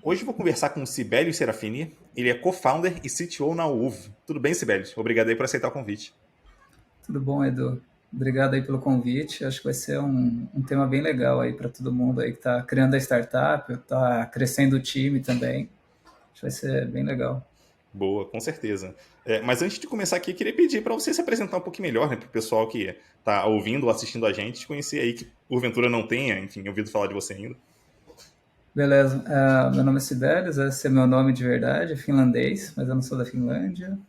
Hoje eu vou conversar com o Sibelius Serafini. Ele é co-founder e CTO na UV. Tudo bem, Sibelius? Obrigado aí por aceitar o convite. Tudo bom, Edu? Obrigado aí pelo convite. Acho que vai ser um tema bem legal aí para todo mundo aí que está criando a startup, está crescendo o time também. Acho que vai ser bem legal. Boa, com certeza. Mas antes de começar aqui, eu queria pedir para você se apresentar um pouquinho melhor, né, para o pessoal que está ouvindo ou assistindo a gente, te conhecer aí que porventura não tenha, enfim, ouvido falar de você ainda. Beleza. Meu nome é Sibelius, esse é meu nome de verdade, é finlandês, mas eu não sou da Finlândia.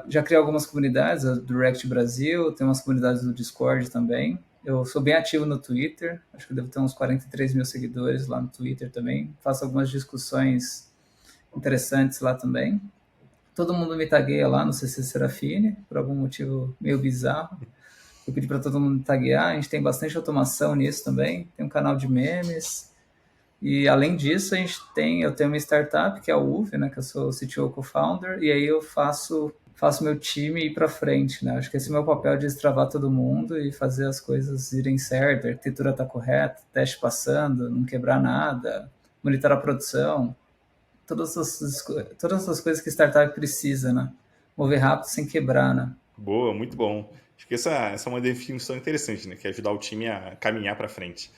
Já criei algumas comunidades, a Direct Brasil, tem umas comunidades do Discord também. Eu sou bem ativo no Twitter, acho que eu devo ter uns 43 mil seguidores lá no Twitter também. Faço algumas discussões interessantes lá também. Todo mundo me tagueia lá no CC Serafine, por algum motivo meio bizarro. Eu pedi para todo mundo me taguear, a gente tem bastante automação nisso também. Tem um canal de memes. E além disso, eu tenho uma startup que é a UV, né, que eu sou o CTO co-founder, e aí eu faço meu time ir para frente, né? Acho que esse é o meu papel de destravar todo mundo e fazer as coisas irem certo, a arquitetura tá correta, teste passando, não quebrar nada, monitorar a produção, todas essas coisas que startup precisa, né? Mover rápido sem quebrar, né? Boa, muito bom. Acho que essa é uma definição interessante, né? Que é ajudar o time a caminhar para frente.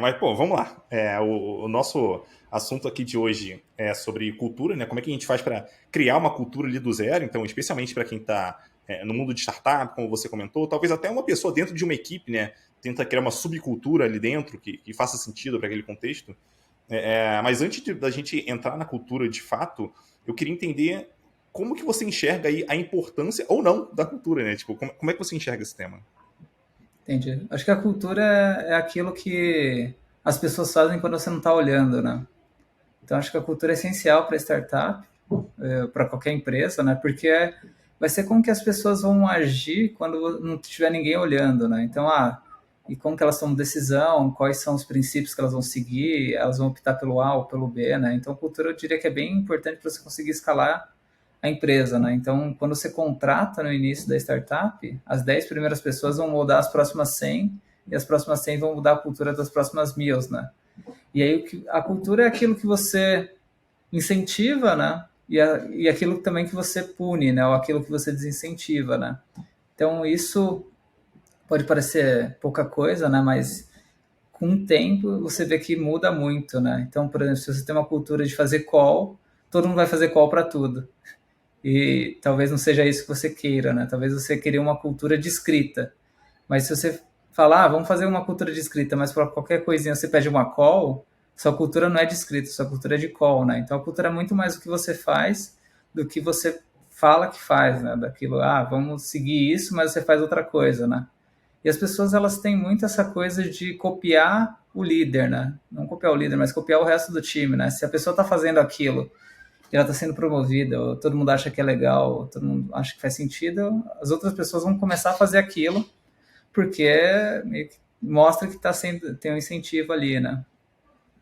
Mas, pô, vamos lá. O nosso assunto aqui de hoje é sobre cultura, né? Como é que a gente faz para criar uma cultura ali do zero? Então, especialmente para quem está no mundo de startup, como você comentou, talvez até uma pessoa dentro de uma equipe, né? Tenta criar uma subcultura ali dentro que faça sentido para aquele contexto. Mas antes da gente entrar na cultura de fato, eu queria entender como que você enxerga aí a importância ou não da cultura, né? Tipo, como é que você enxerga esse tema? Entendi. Acho que a cultura é aquilo que as pessoas fazem quando você não está olhando, né? Então, acho que a cultura é essencial para startup, para qualquer empresa, né? Porque vai ser como que as pessoas vão agir quando não tiver ninguém olhando, né? Então, e como que elas tomam decisão, quais são os princípios que elas vão seguir, elas vão optar pelo A ou pelo B, né? Então, a cultura eu diria que é bem importante para você conseguir escalar a empresa, né? Então, quando você contrata no início da startup, as 10 primeiras pessoas vão mudar as próximas 100 e as próximas 100 vão mudar a cultura das próximas 1000, né? E aí a cultura é aquilo que você incentiva, né? E aquilo também que você pune, né? Ou aquilo que você desincentiva, né? Então isso pode parecer pouca coisa, né? Mas com o tempo você vê que muda muito, né? Então, por exemplo, se você tem uma cultura de fazer call, todo mundo vai fazer call para tudo. E talvez não seja isso que você queira, né? Talvez você queria uma cultura de escrita. Mas se você falar, vamos fazer uma cultura de escrita, mas para qualquer coisinha você pede uma call, sua cultura não é de escrita, sua cultura é de call, né? Então a cultura é muito mais o que você faz do que você fala que faz, né? Daquilo, vamos seguir isso, mas você faz outra coisa, né? E as pessoas elas têm muito essa coisa de copiar o líder, né? Não copiar o líder, mas copiar o resto do time, né? Se a pessoa está fazendo aquilo e ela está sendo promovida, ou todo mundo acha que é legal, ou todo mundo acha que faz sentido, as outras pessoas vão começar a fazer aquilo porque meio que mostra que tá sendo, tem um incentivo ali, né?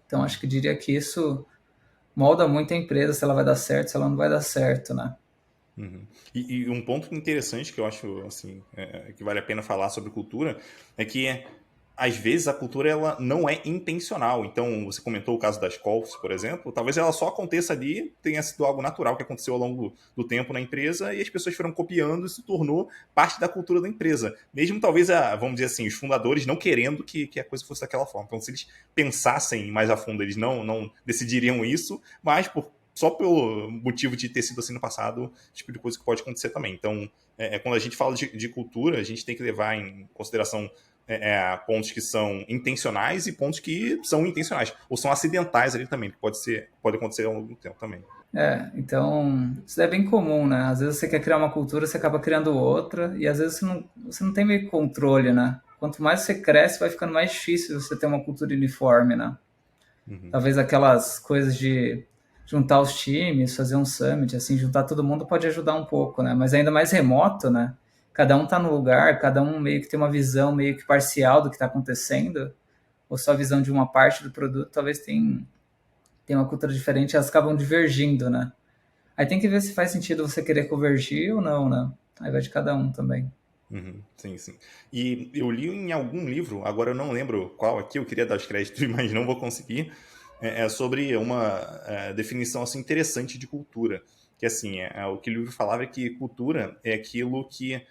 Então acho que diria que isso molda muito a empresa, se ela vai dar certo, se ela não vai dar certo, né? Uhum. E um ponto interessante que eu acho assim que vale a pena falar sobre cultura é que às vezes a cultura ela não é intencional. Então você comentou o caso das calls, por exemplo, talvez ela só aconteça ali, tenha sido algo natural que aconteceu ao longo do tempo na empresa e as pessoas foram copiando e se tornou parte da cultura da empresa. Mesmo talvez vamos dizer assim, os fundadores não querendo que a coisa fosse daquela forma. Então se eles pensassem mais a fundo, eles não decidiriam isso, mas só pelo motivo de ter sido assim no passado, tipo de coisa que pode acontecer também. Então, quando a gente fala de cultura, a gente tem que levar em consideração pontos que são intencionais e pontos que são intencionais, ou são acidentais ali também, que pode acontecer ao longo do tempo também. Então isso é bem comum, né? Às vezes você quer criar uma cultura, você acaba criando outra, e às vezes você não tem meio controle, né? Quanto mais você cresce, vai ficando mais difícil você ter uma cultura uniforme, né? Uhum. Talvez aquelas coisas de juntar os times, fazer um summit, assim, juntar todo mundo pode ajudar um pouco, né? Mas ainda mais remoto, né? Cada um tá no lugar, cada um meio que tem uma visão meio que parcial do que está acontecendo, ou só a visão de uma parte do produto, talvez tenha uma cultura diferente, elas acabam divergindo, né? Aí tem que ver se faz sentido você querer convergir ou não, né? Aí vai de cada um também. Uhum, sim, sim. E eu li em algum livro, agora eu não lembro qual aqui, eu queria dar os créditos, mas não vou conseguir, é sobre uma definição assim, interessante de cultura. Que assim, o que o livro falava é que cultura é aquilo que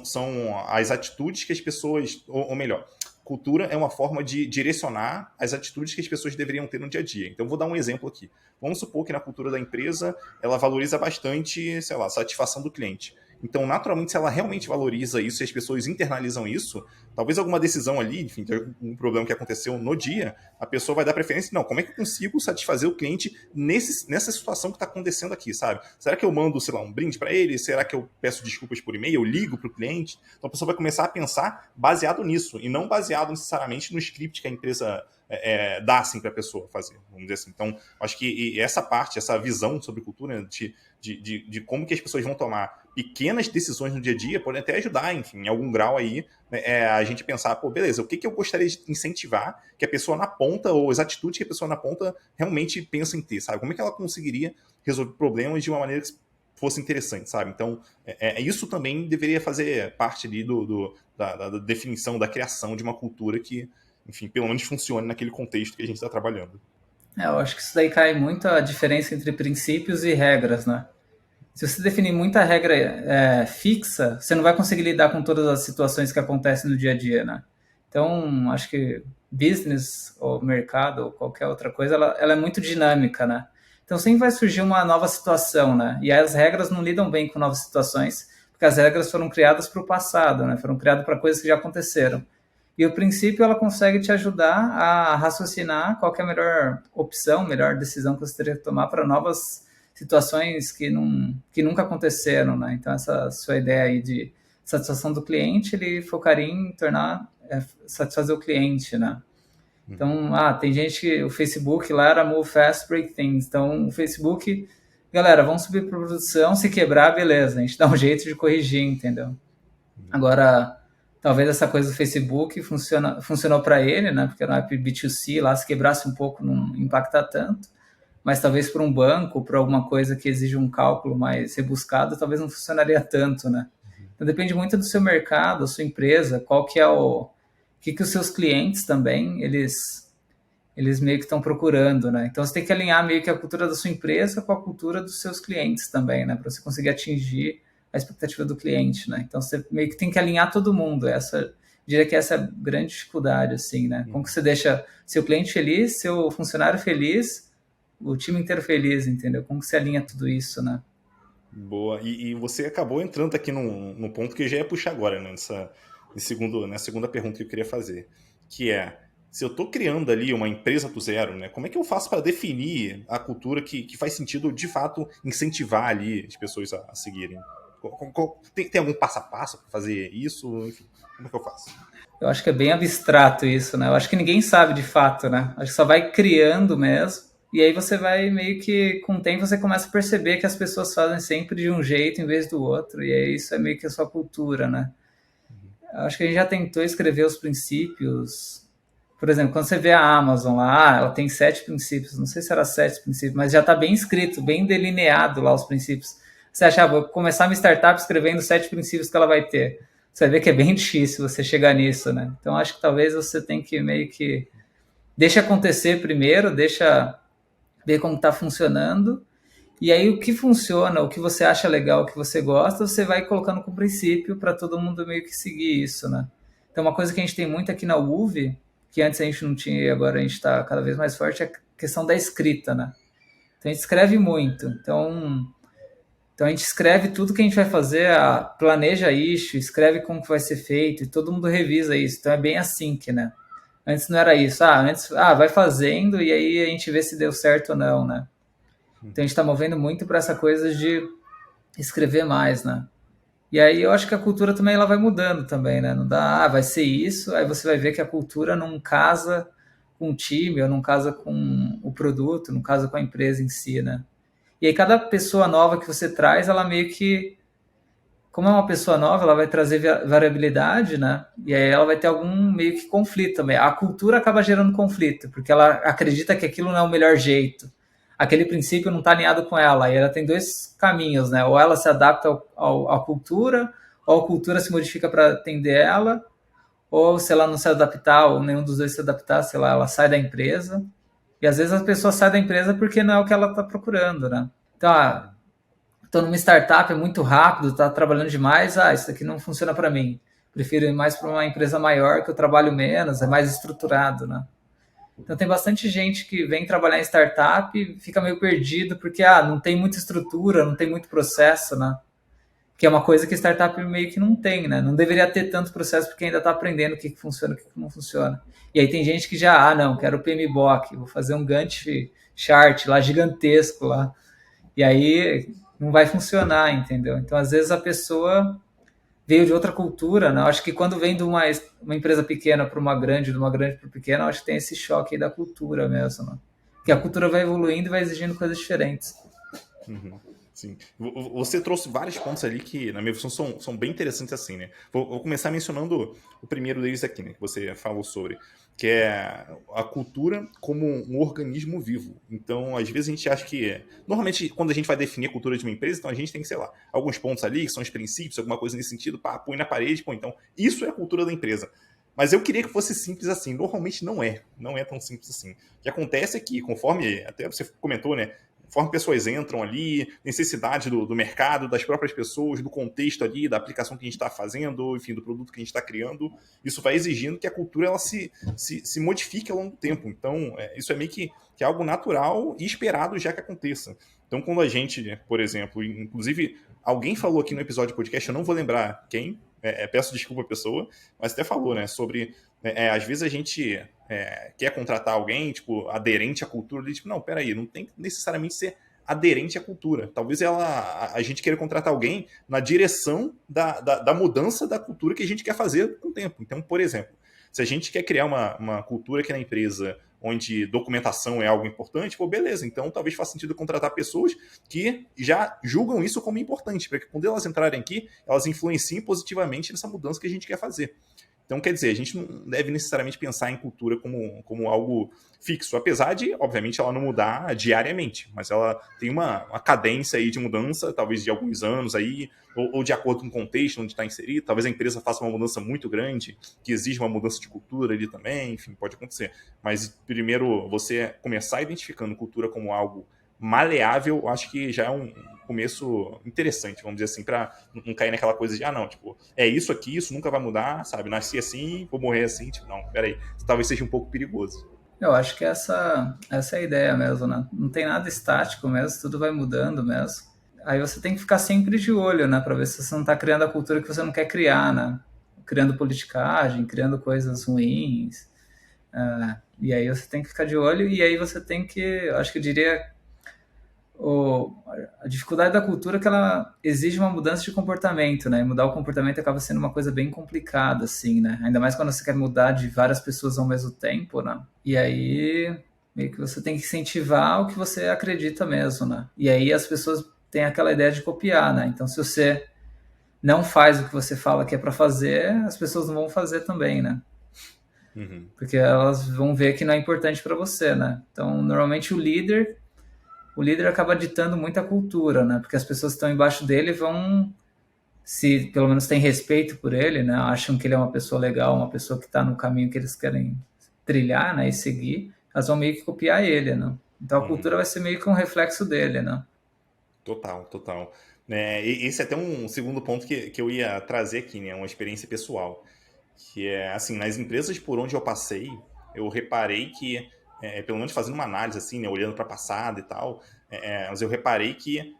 são as atitudes que as pessoas, ou melhor, cultura é uma forma de direcionar as atitudes que as pessoas deveriam ter no dia a dia. Então, vou dar um exemplo aqui. Vamos supor que na cultura da empresa, ela valoriza bastante, sei lá, a satisfação do cliente. Então, naturalmente, se ela realmente valoriza isso e as pessoas internalizam isso, talvez alguma decisão ali, enfim, de algum problema que aconteceu no dia, a pessoa vai dar preferência, não, como é que eu consigo satisfazer o cliente nessa situação que está acontecendo aqui, sabe? Será que eu mando, sei lá, um brinde para ele? Será que eu peço desculpas por e-mail? Eu ligo para o cliente? Então, a pessoa vai começar a pensar baseado nisso, e não baseado necessariamente no script que a empresa dá assim para a pessoa fazer, vamos dizer assim. Então, acho que essa parte, essa visão sobre cultura, de como que as pessoas vão tomar pequenas decisões no dia a dia, podem até ajudar, enfim, em algum grau aí, né, a gente pensar, pô, beleza, o que, que eu gostaria de incentivar que a pessoa na ponta, ou as atitudes que a pessoa na ponta realmente pensa em ter, sabe? Como é que ela conseguiria resolver problemas de uma maneira que fosse interessante, sabe? Então, isso também deveria fazer parte ali da definição, da criação de uma cultura que, enfim, pelo menos funcione naquele contexto que a gente está trabalhando. Eu acho que isso daí cai muito a diferença entre princípios e regras, né? Se você definir muita regra fixa, você não vai conseguir lidar com todas as situações que acontecem no dia a dia, né? Então, acho que business ou mercado ou qualquer outra coisa, ela é muito dinâmica, né? Então, sempre vai surgir uma nova situação, né? E as regras não lidam bem com novas situações, porque as regras foram criadas para o passado, né? Foram criadas para coisas que já aconteceram. E o princípio, ela consegue te ajudar a raciocinar qual que é a melhor opção, melhor decisão que você teria que tomar para novas situações que nunca aconteceram, né? Então, essa sua ideia aí de satisfação do cliente, ele focaria em satisfazer o cliente, né? Então, tem gente que o Facebook lá era move fast, break things. Então, o Facebook, galera, vamos subir para produção, se quebrar, beleza, a gente dá um jeito de corrigir, entendeu? Agora, talvez essa coisa do Facebook funcionou para ele, né? Porque era um app B2C, lá se quebrasse um pouco não impacta tanto, mas talvez para um banco, para alguma coisa que exige um cálculo mais rebuscado, talvez não funcionaria tanto, né? Então depende muito do seu mercado, da sua empresa, qual que é o que os seus clientes também, eles meio que estão procurando, né? Então você tem que alinhar meio que a cultura da sua empresa com a cultura dos seus clientes também, né? Para você conseguir atingir a expectativa do cliente, né? Então você meio que tem que alinhar todo mundo. Diria que essa é a grande dificuldade, assim, né? Como que você deixa seu cliente feliz, seu funcionário feliz, o time inteiro feliz, entendeu? Como que você alinha tudo isso, né? Boa. E você acabou entrando aqui num ponto que eu já ia puxar agora, né? Na segunda pergunta que eu queria fazer, que é, se eu estou criando ali uma empresa do zero, né? Como é que eu faço para definir a cultura que faz sentido, de fato, incentivar ali as pessoas a seguirem? Tem algum passo a passo para fazer isso? Enfim, como é que eu faço? Eu acho que é bem abstrato isso, né? Eu acho que ninguém sabe de fato, né? Acho que só vai criando mesmo. E aí você vai meio que, com o tempo, você começa a perceber que as pessoas fazem sempre de um jeito em vez do outro. E aí isso é meio que a sua cultura, né? Acho que a gente já tentou escrever os princípios. Por exemplo, quando você vê a Amazon lá, ela tem 7 princípios. Não sei se era 7 princípios, mas já está bem escrito, bem delineado lá os princípios. Você acha, vou começar minha startup escrevendo 7 princípios que ela vai ter. Você vai ver que é bem difícil você chegar nisso, né? Então, acho que talvez você tem que meio que... Deixa acontecer primeiro, deixa ver como está funcionando. E aí, o que funciona, o que você acha legal, o que você gosta, você vai colocando como princípio para todo mundo meio que seguir isso, né? Então, uma coisa que a gente tem muito aqui na UV, que antes a gente não tinha e agora a gente está cada vez mais forte, é a questão da escrita, né? Então, a gente escreve muito. Então a gente escreve tudo que a gente vai fazer, planeja isso, escreve como que vai ser feito, e todo mundo revisa isso. Então é bem assim que, né? Antes não era isso. Antes, vai fazendo e aí a gente vê se deu certo ou não, né? Então a gente está movendo muito para essa coisa de escrever mais, né? E aí eu acho que a cultura também ela vai mudando também, né? Não dá, vai ser isso, aí você vai ver que a cultura não casa com o time, ou não casa com o produto, não casa com a empresa em si, né? E aí cada pessoa nova que você traz, ela meio que, como é uma pessoa nova, ela vai trazer variabilidade, né? E aí ela vai ter algum meio que conflito também. A cultura acaba gerando conflito, porque ela acredita que aquilo não é o melhor jeito. Aquele princípio não está alinhado com ela. E ela tem 2 caminhos, né? Ou ela se adapta à cultura, ou a cultura se modifica para atender ela, ou se ela não se adaptar, ou nenhum dos dois se adaptar, sei lá, ela sai da empresa. E às vezes a pessoa sai da empresa porque não é o que ela está procurando, né? Então, estou numa startup, é muito rápido, está trabalhando demais, isso aqui não funciona para mim. Prefiro ir mais para uma empresa maior que eu trabalho menos, é mais estruturado, né? Então tem bastante gente que vem trabalhar em startup e fica meio perdido porque não tem muita estrutura, não tem muito processo, né? Que é uma coisa que startup meio que não tem, né? Não deveria ter tanto processo porque ainda está aprendendo o que funciona e o que não funciona. E aí tem gente que já, não, quero o PMBOK, vou fazer um Gantt chart lá gigantesco lá. E aí não vai funcionar, entendeu? Então às vezes a pessoa veio de outra cultura, né? Eu acho que quando vem de uma empresa pequena para uma grande, de uma grande para pequena, eu acho que tem esse choque aí da cultura mesmo, né? Que a cultura vai evoluindo e vai exigindo coisas diferentes. Uhum. Sim. Você trouxe vários pontos ali que, na minha visão, são bem interessantes assim, né? Vou começar mencionando o primeiro deles aqui, né? Que você falou sobre, que é a cultura como um organismo vivo. Então, às vezes a gente acha que... Normalmente, quando a gente vai definir a cultura de uma empresa, então a gente tem, sei lá, alguns pontos ali, que são os princípios, alguma coisa nesse sentido, pá, põe na parede, pô, então isso é a cultura da empresa. Mas eu queria que fosse simples assim. Normalmente não é. Não é tão simples assim. O que acontece é que, conforme até você comentou, né? Conforme pessoas entram ali, necessidade do mercado, das próprias pessoas, do contexto ali, da aplicação que a gente está fazendo, enfim, do produto que a gente está criando, isso vai exigindo que a cultura ela se modifique ao longo do tempo. Então, isso é meio que é algo natural e esperado já que aconteça. Então, quando a gente, por exemplo, inclusive, alguém falou aqui no episódio de podcast, eu não vou lembrar quem, peço desculpa à pessoa, mas até falou, né, sobre, às vezes a gente quer contratar alguém, tipo, aderente à cultura, tipo, não, peraí, não tem que necessariamente ser aderente à cultura. Talvez a gente queira contratar alguém na direção da mudança da cultura que a gente quer fazer com o tempo. Então, por exemplo, se a gente quer criar uma cultura aqui na empresa onde documentação é algo importante, pô, beleza, então talvez faça sentido contratar pessoas que já julgam isso como importante, para que quando elas entrarem aqui, elas influenciem positivamente nessa mudança que a gente quer fazer. Então, quer dizer, a gente não deve necessariamente pensar em cultura como algo fixo, apesar de, obviamente, ela não mudar diariamente, mas ela tem uma cadência aí de mudança, talvez de alguns anos aí, ou de acordo com o contexto onde está inserido, talvez a empresa faça uma mudança muito grande, que exige uma mudança de cultura ali também, enfim, pode acontecer. Mas, primeiro, você começar identificando cultura como algo maleável, eu acho que já é um começo interessante, vamos dizer assim, para não cair naquela coisa de, não, tipo, é isso aqui, isso nunca vai mudar, sabe? Nasci assim, vou morrer assim, tipo, não, peraí, isso talvez seja um pouco perigoso. Eu acho que essa é a ideia mesmo, né? Não tem nada estático mesmo, tudo vai mudando mesmo. Aí você tem que ficar sempre de olho, né? Para ver se você não está criando a cultura que você não quer criar, né? Criando politicagem, criando coisas ruins. E aí você tem que ficar de olho e aí você tem que, eu acho que eu diria, a dificuldade da cultura é que ela exige uma mudança de comportamento, né? E mudar o comportamento acaba sendo uma coisa bem complicada, assim, né? Ainda mais quando você quer mudar de várias pessoas ao mesmo tempo, né? E aí, meio que você tem que incentivar o que você acredita mesmo, né? E aí as pessoas têm aquela ideia de copiar, né? Então, se você não faz o que você fala que é para fazer, as pessoas não vão fazer também, né? Uhum. Porque elas vão ver que não é importante para você, né? Então, normalmente o líder acaba ditando muita cultura, né? Porque as pessoas que estão embaixo dele vão, se pelo menos têm respeito por ele, né? Acham que ele é uma pessoa legal, uma pessoa que está no caminho que eles querem trilhar, né? E seguir, elas vão meio que copiar ele, né? Então a Uhum. cultura vai ser meio que um reflexo dele, né? Total, total. E esse é até um segundo ponto que eu ia trazer aqui, né? Uma experiência pessoal. Que é, assim, nas empresas por onde eu passei, eu reparei que, pelo menos fazendo uma análise, assim, né? Olhando para passado e tal, mas eu reparei que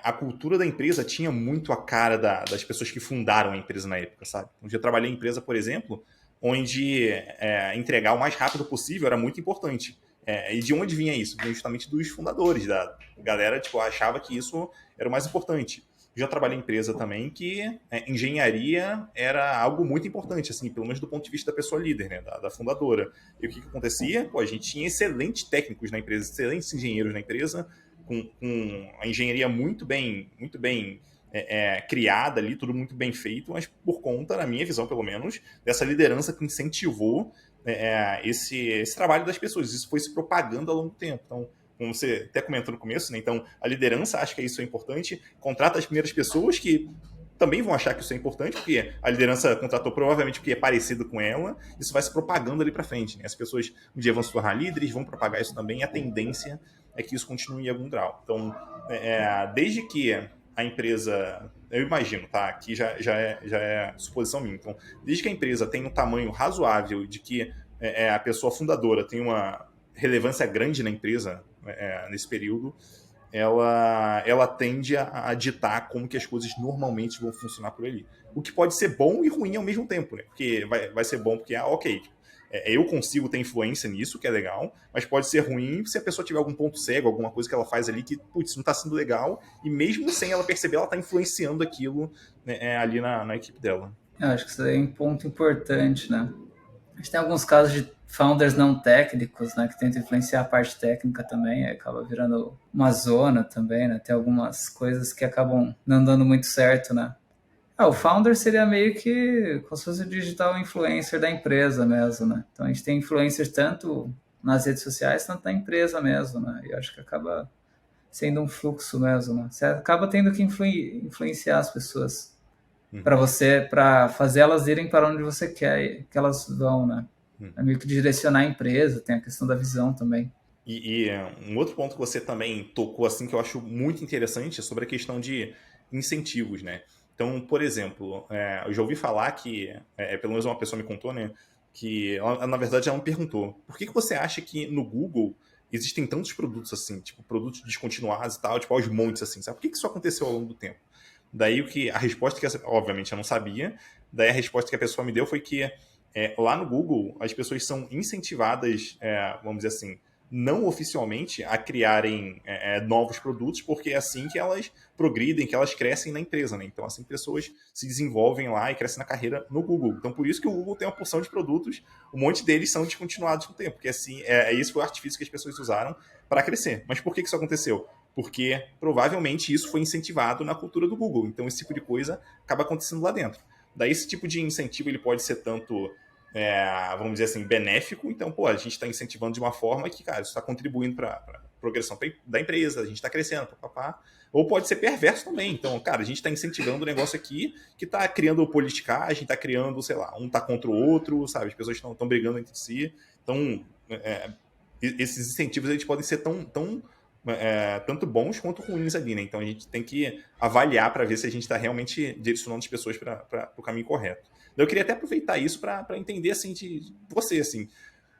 a cultura da empresa tinha muito a cara das pessoas que fundaram a empresa na época, sabe? Um dia eu trabalhei em empresa, por exemplo, onde entregar o mais rápido possível era muito importante. E de onde vinha isso? Vinha justamente dos fundadores, da galera, tipo, achava que isso era o mais importante. Já trabalhei em empresa também que engenharia era algo muito importante, assim, pelo menos do ponto de vista da pessoa líder, né, da fundadora. E o que acontecia? Pô, a gente tinha excelentes técnicos na empresa, excelentes engenheiros na empresa, com a engenharia muito bem criada ali, tudo muito bem feito, mas por conta, na minha visão pelo menos, dessa liderança que incentivou esse trabalho das pessoas. Isso foi se propagando ao longo do tempo. Então, como você até comentou no começo, né? Então a liderança acha que isso é importante, contrata as primeiras pessoas que também vão achar que isso é importante, porque a liderança contratou provavelmente porque é parecido com ela, isso vai se propagando ali para frente. Né? As pessoas um dia vão se tornar líderes, vão propagar isso também, e a tendência é que isso continue em algum grau. Então, desde que a empresa, eu imagino, tá? Aqui já é suposição minha. Então, desde que a empresa tem um tamanho razoável de que a pessoa fundadora tem uma relevância grande na empresa nesse período, ela tende a ditar como que as coisas normalmente vão funcionar por ali. O que pode ser bom e ruim ao mesmo tempo, né? Porque vai ser bom porque, ok, eu consigo ter influência nisso, que é legal, mas pode ser ruim se a pessoa tiver algum ponto cego, alguma coisa que ela faz ali que, putz, não está sendo legal, e mesmo sem ela perceber, ela está influenciando aquilo, né, ali na equipe dela. Eu acho que isso é um ponto importante, né? A gente tem alguns casos de founders não técnicos, né, que tentam influenciar a parte técnica também, aí acaba virando uma zona também, né? Tem algumas coisas que acabam não dando muito certo, né? O founder seria meio que como se fosse o digital influencer da empresa mesmo, né? Então a gente tem influencers tanto nas redes sociais, tanto na empresa mesmo, né? E acho que acaba sendo um fluxo mesmo, né? Você acaba tendo que influenciar as pessoas para fazer elas irem para onde você quer que elas vão, né? É meio que direcionar a empresa, tem a questão da visão também. E um outro ponto que você também tocou, assim, que eu acho muito interessante, é sobre a questão de incentivos, né? Então, por exemplo, eu já ouvi falar que, pelo menos uma pessoa me contou, né? Que, na verdade, ela me perguntou, por que você acha que no Google existem tantos produtos assim, tipo, produtos descontinuados e tal, tipo, aos montes, assim, sabe? Por que isso aconteceu ao longo do tempo? Daí a resposta que, obviamente, eu não sabia, daí a resposta que a pessoa me deu foi que lá no Google as pessoas são incentivadas, vamos dizer assim, não oficialmente a criarem novos produtos, porque é assim que elas progridem, que elas crescem na empresa, né? Então, assim, pessoas se desenvolvem lá e crescem na carreira no Google. Então, por isso que o Google tem uma porção de produtos, um monte deles são descontinuados com o tempo, porque assim, esse foi o artifício que as pessoas usaram para crescer. Mas por que isso aconteceu? Porque provavelmente isso foi incentivado na cultura do Google. Então, esse tipo de coisa acaba acontecendo lá dentro. Daí, esse tipo de incentivo ele pode ser tanto vamos dizer assim, benéfico. Então, pô, a gente está incentivando de uma forma que, cara, isso está contribuindo para a progressão da empresa, a gente está crescendo, papapá. Ou pode ser perverso também. Então, cara, a gente está incentivando um negócio aqui que está criando politicagem, está criando, sei lá, um está contra o outro, sabe? As pessoas estão brigando entre si. Então, esses incentivos eles podem ser tanto bons quanto ruins ali, né? Então a gente tem que avaliar para ver se a gente está realmente direcionando as pessoas para o caminho correto. Eu queria até aproveitar isso para entender assim de você, assim,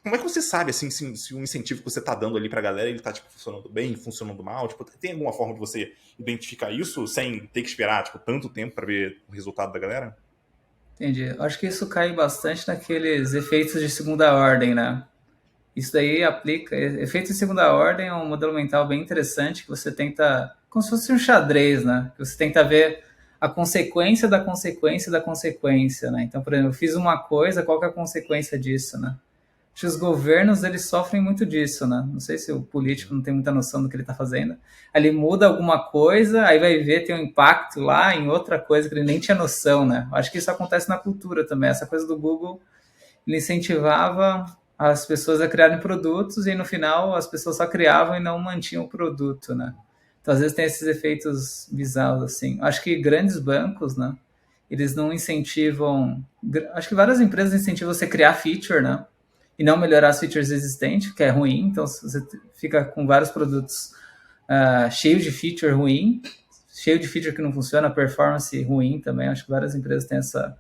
como é que você sabe assim se o incentivo que você está dando ali para a galera ele está tipo funcionando bem, funcionando mal? Tipo, tem alguma forma de você identificar isso sem ter que esperar tipo tanto tempo para ver o resultado da galera? Entendi. Acho que isso cai bastante naqueles efeitos de segunda ordem, né? Isso daí aplica. Efeito de segunda ordem é um modelo mental bem interessante que você tenta, como se fosse um xadrez, né? Que você tenta ver a consequência da consequência da consequência, né? Então, por exemplo, eu fiz uma coisa, qual que é a consequência disso, né? Acho que os governos, eles sofrem muito disso, né? Não sei se o político não tem muita noção do que ele está fazendo. Aí ele muda alguma coisa, aí vai ver, tem um impacto lá em outra coisa que ele nem tinha noção, né? Acho que isso acontece na cultura também. Essa coisa do Google, ele incentivava as pessoas a criarem produtos e no final as pessoas só criavam e não mantinham o produto, né? Então, às vezes tem esses efeitos bizarros, assim. Acho que grandes bancos, né? Eles não incentivam... Acho que várias empresas incentivam você a criar feature, né? E não melhorar as features existentes, que é ruim. Então, você fica com vários produtos cheios de feature ruim, cheio de feature que não funciona, performance ruim também. Acho que várias empresas têm essa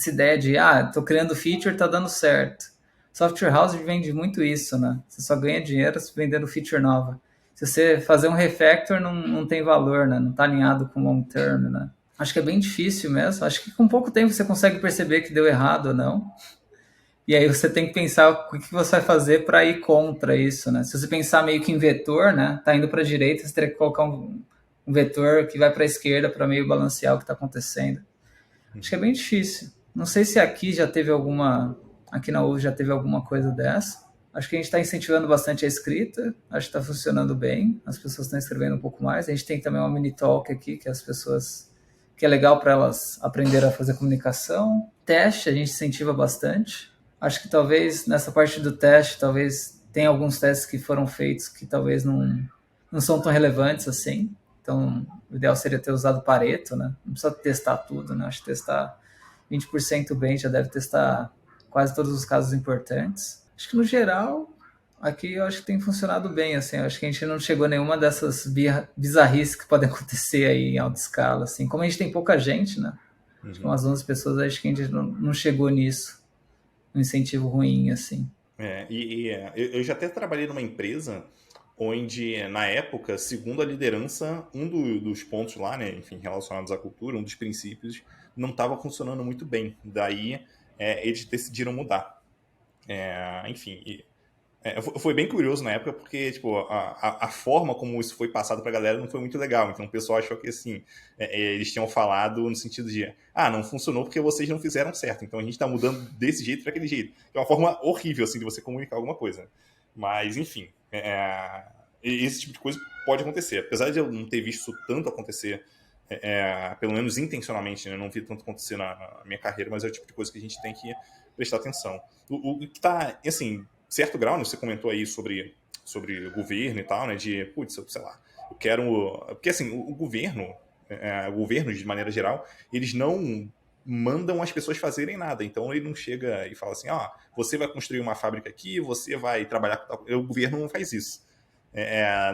ideia de, tô criando feature, tá dando certo. Software House vende muito isso, né? Você só ganha dinheiro vendendo feature nova. Se você fazer um refactor, não tem valor, né? Não está alinhado com long term, né? Acho que é bem difícil mesmo. Acho que com pouco tempo você consegue perceber que deu errado ou não. E aí você tem que pensar o que você vai fazer para ir contra isso, né? Se você pensar meio que em vetor, né? Tá indo para a direita, você teria que colocar um vetor que vai para a esquerda para meio balancear o que está acontecendo. Acho que é bem difícil. Não sei se aqui já teve aqui na UF já teve alguma coisa dessa. Acho que a gente está incentivando bastante a escrita, acho que está funcionando bem, as pessoas estão escrevendo um pouco mais. A gente tem também uma mini talk aqui, que é legal para elas aprenderem a fazer comunicação. Teste, a gente incentiva bastante. Acho que talvez nessa parte do teste, talvez tenha alguns testes que foram feitos que talvez não são tão relevantes assim. Então, o ideal seria ter usado Pareto, né? Não precisa testar tudo, né? Acho que testar 20% bem já deve testar quase todos os casos importantes. Acho que no geral, aqui eu acho que tem funcionado bem, assim. Eu acho que a gente não chegou a nenhuma dessas bizarrices que podem acontecer aí em alta escala, assim. Como a gente tem pouca gente, né? Acho que Uhum. umas 11 pessoas, acho que a gente não chegou nisso. Um incentivo ruim, assim. Eu já até trabalhei numa empresa onde, na época, segundo a liderança, dos pontos lá, né, enfim, relacionados à cultura, um dos princípios, não estava funcionando muito bem. Daí, eles decidiram mudar. Enfim, foi bem curioso na época porque, tipo, a forma como isso foi passado pra galera não foi muito legal. Então o pessoal achou que, assim, eles tinham falado no sentido de, não funcionou porque vocês não fizeram certo. Então a gente tá mudando desse jeito pra aquele jeito. É uma forma horrível, assim, de você comunicar alguma coisa. Mas, enfim, esse tipo de coisa pode acontecer. Apesar de eu não ter visto isso tanto acontecer, pelo menos intencionalmente, né? Não vi tanto acontecer na minha carreira, mas é o tipo de coisa que a gente tem que prestar atenção. O que tá, assim, certo grau, né, você comentou aí sobre o governo e tal, né, de, putz, sei lá, eu quero... Porque, assim, o governo, governos, de maneira geral, eles não mandam as pessoas fazerem nada. Então, ele não chega e fala assim, você vai construir uma fábrica aqui, você vai trabalhar com tal... O governo não faz isso.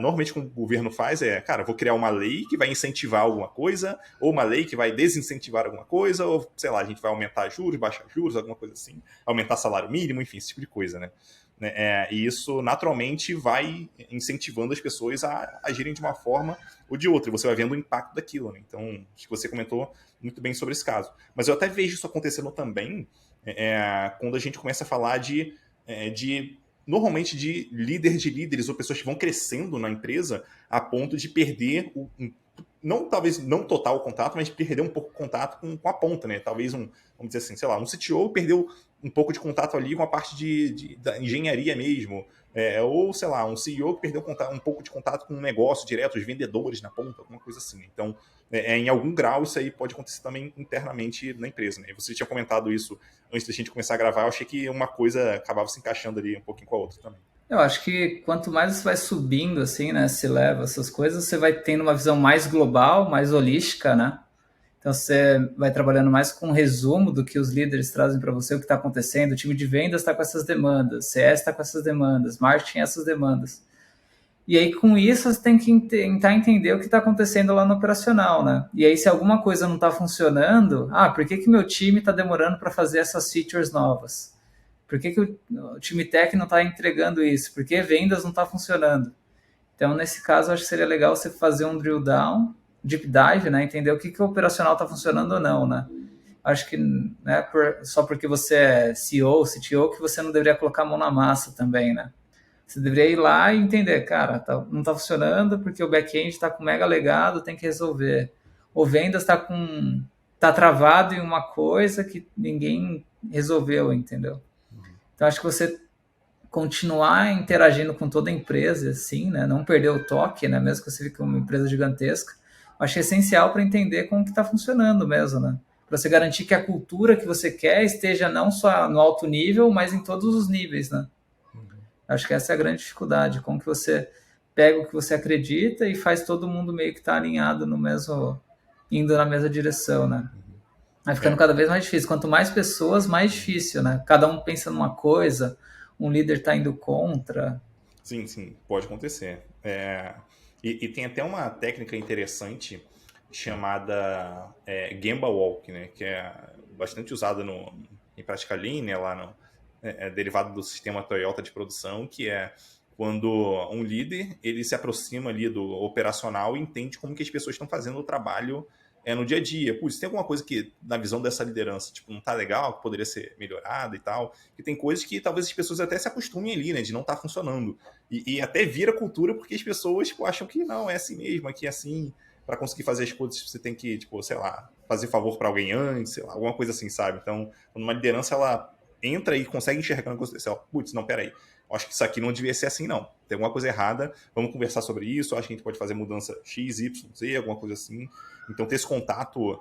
Normalmente o que o governo faz cara, vou criar uma lei que vai incentivar alguma coisa, ou uma lei que vai desincentivar alguma coisa, ou, sei lá, a gente vai aumentar juros, baixar juros, alguma coisa assim, aumentar salário mínimo, enfim, esse tipo de coisa, né? E isso naturalmente vai incentivando as pessoas a agirem de uma forma ou de outra, e você vai vendo o impacto daquilo, né? Então, acho que você comentou muito bem sobre esse caso. Mas eu até vejo isso acontecendo também quando a gente começa a falar de normalmente de líderes ou pessoas que vão crescendo na empresa a ponto de perder não talvez não total o contato, mas perder um pouco o contato com a ponta, né? Talvez vamos dizer assim, sei lá, um CTO perdeu um pouco de contato ali com a parte da engenharia mesmo, ou sei lá, um CEO que perdeu um pouco de contato com o negócio direto, os vendedores na ponta, alguma coisa assim. Então, em algum grau isso aí pode acontecer também internamente na empresa, né? Você tinha comentado isso antes da gente começar a gravar, eu achei que uma coisa acabava se encaixando ali um pouquinho com a outra também. Eu acho que quanto mais você vai subindo, assim, né, se leva essas coisas, você vai tendo uma visão mais global, mais holística, né? Então você vai trabalhando mais com um resumo do que os líderes trazem para você, o que está acontecendo. O time de vendas está com essas demandas, CS está com essas demandas, marketing essas demandas. E aí, com isso, você tem que tentar entender o que está acontecendo lá no operacional, né? E aí, se alguma coisa não está funcionando, por que meu time está demorando para fazer essas features novas? Por que o time tech não está entregando isso? Por que vendas não está funcionando? Então, nesse caso, eu acho que seria legal você fazer um drill down, deep dive, né? Entender o que o operacional está funcionando ou não, né? Acho que né, só porque você é CEO, CTO, que você não deveria colocar a mão na massa também, né? Você deveria ir lá e entender, cara, não está funcionando porque o back-end está com mega legado, tem que resolver. Ou vendas tá travado em uma coisa que ninguém resolveu, entendeu? Então, acho que você continuar interagindo com toda a empresa, assim, né? Não perder o toque, né? Mesmo que você fique uma empresa gigantesca, acho essencial para entender como que está funcionando mesmo, né? Para você garantir que a cultura que você quer esteja não só no alto nível, mas em todos os níveis, né? Acho que essa é a grande dificuldade, como que você pega o que você acredita e faz todo mundo meio que estar alinhado no mesmo, indo na mesma direção, né? Vai ficando É, cada vez mais difícil. Quanto mais pessoas, mais difícil, né? Cada um pensa numa coisa, um líder está indo contra. sim, sim, pode acontecer. E tem até uma técnica interessante chamada Gemba Walk, né, que é bastante usada em prática Lean, né, lá derivado do sistema Toyota de produção, que é quando um líder ele se aproxima ali do operacional e entende como que as pessoas estão fazendo o trabalho no dia a dia. Putz, tem alguma coisa que, na visão dessa liderança, tipo, não tá legal, que poderia ser melhorada e tal, que tem coisas que talvez as pessoas até se acostumem ali, né, de não estar funcionando. E até vira cultura porque as pessoas tipo, acham que não, é assim mesmo, aqui é assim, para conseguir fazer as coisas você tem que, tipo, sei lá, fazer favor para alguém antes, sei lá, alguma coisa assim, sabe? Então, quando uma liderança, ela entra e consegue enxergar uma coisa dessa, putz, não, peraí, acho que isso aqui não devia ser assim, não. Tem alguma coisa errada, vamos conversar sobre isso, acho que a gente pode fazer mudança X, Y, Z, alguma coisa assim. Então, ter esse contato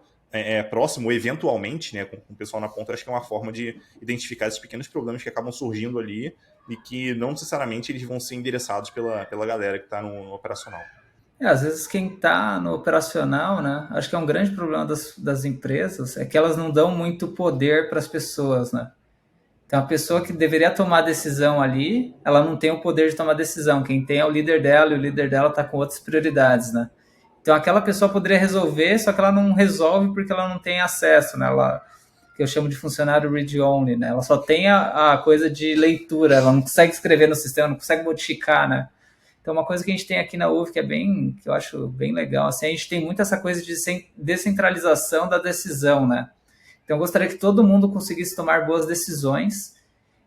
próximo, eventualmente, né, com o pessoal na ponta, acho que é uma forma de identificar esses pequenos problemas que acabam surgindo ali e que não necessariamente eles vão ser endereçados pela galera que está no operacional. Às vezes quem está no operacional, né? Acho que é um grande problema das empresas, é que elas não dão muito poder para as pessoas, né? Então a pessoa que deveria tomar a decisão ali, ela não tem o poder de tomar decisão. Quem tem é o líder dela, e o líder dela está com outras prioridades, né? Então aquela pessoa poderia resolver, só que ela não resolve porque ela não tem acesso, né? Ela, que eu chamo de funcionário read-only, né? Ela só tem a coisa de leitura, ela não consegue escrever no sistema, não consegue modificar, né? Então, uma coisa que a gente tem aqui na UF que é bem, que eu acho bem legal, assim, a gente tem muito essa coisa de descentralização da decisão, né? Então, eu gostaria que todo mundo conseguisse tomar boas decisões.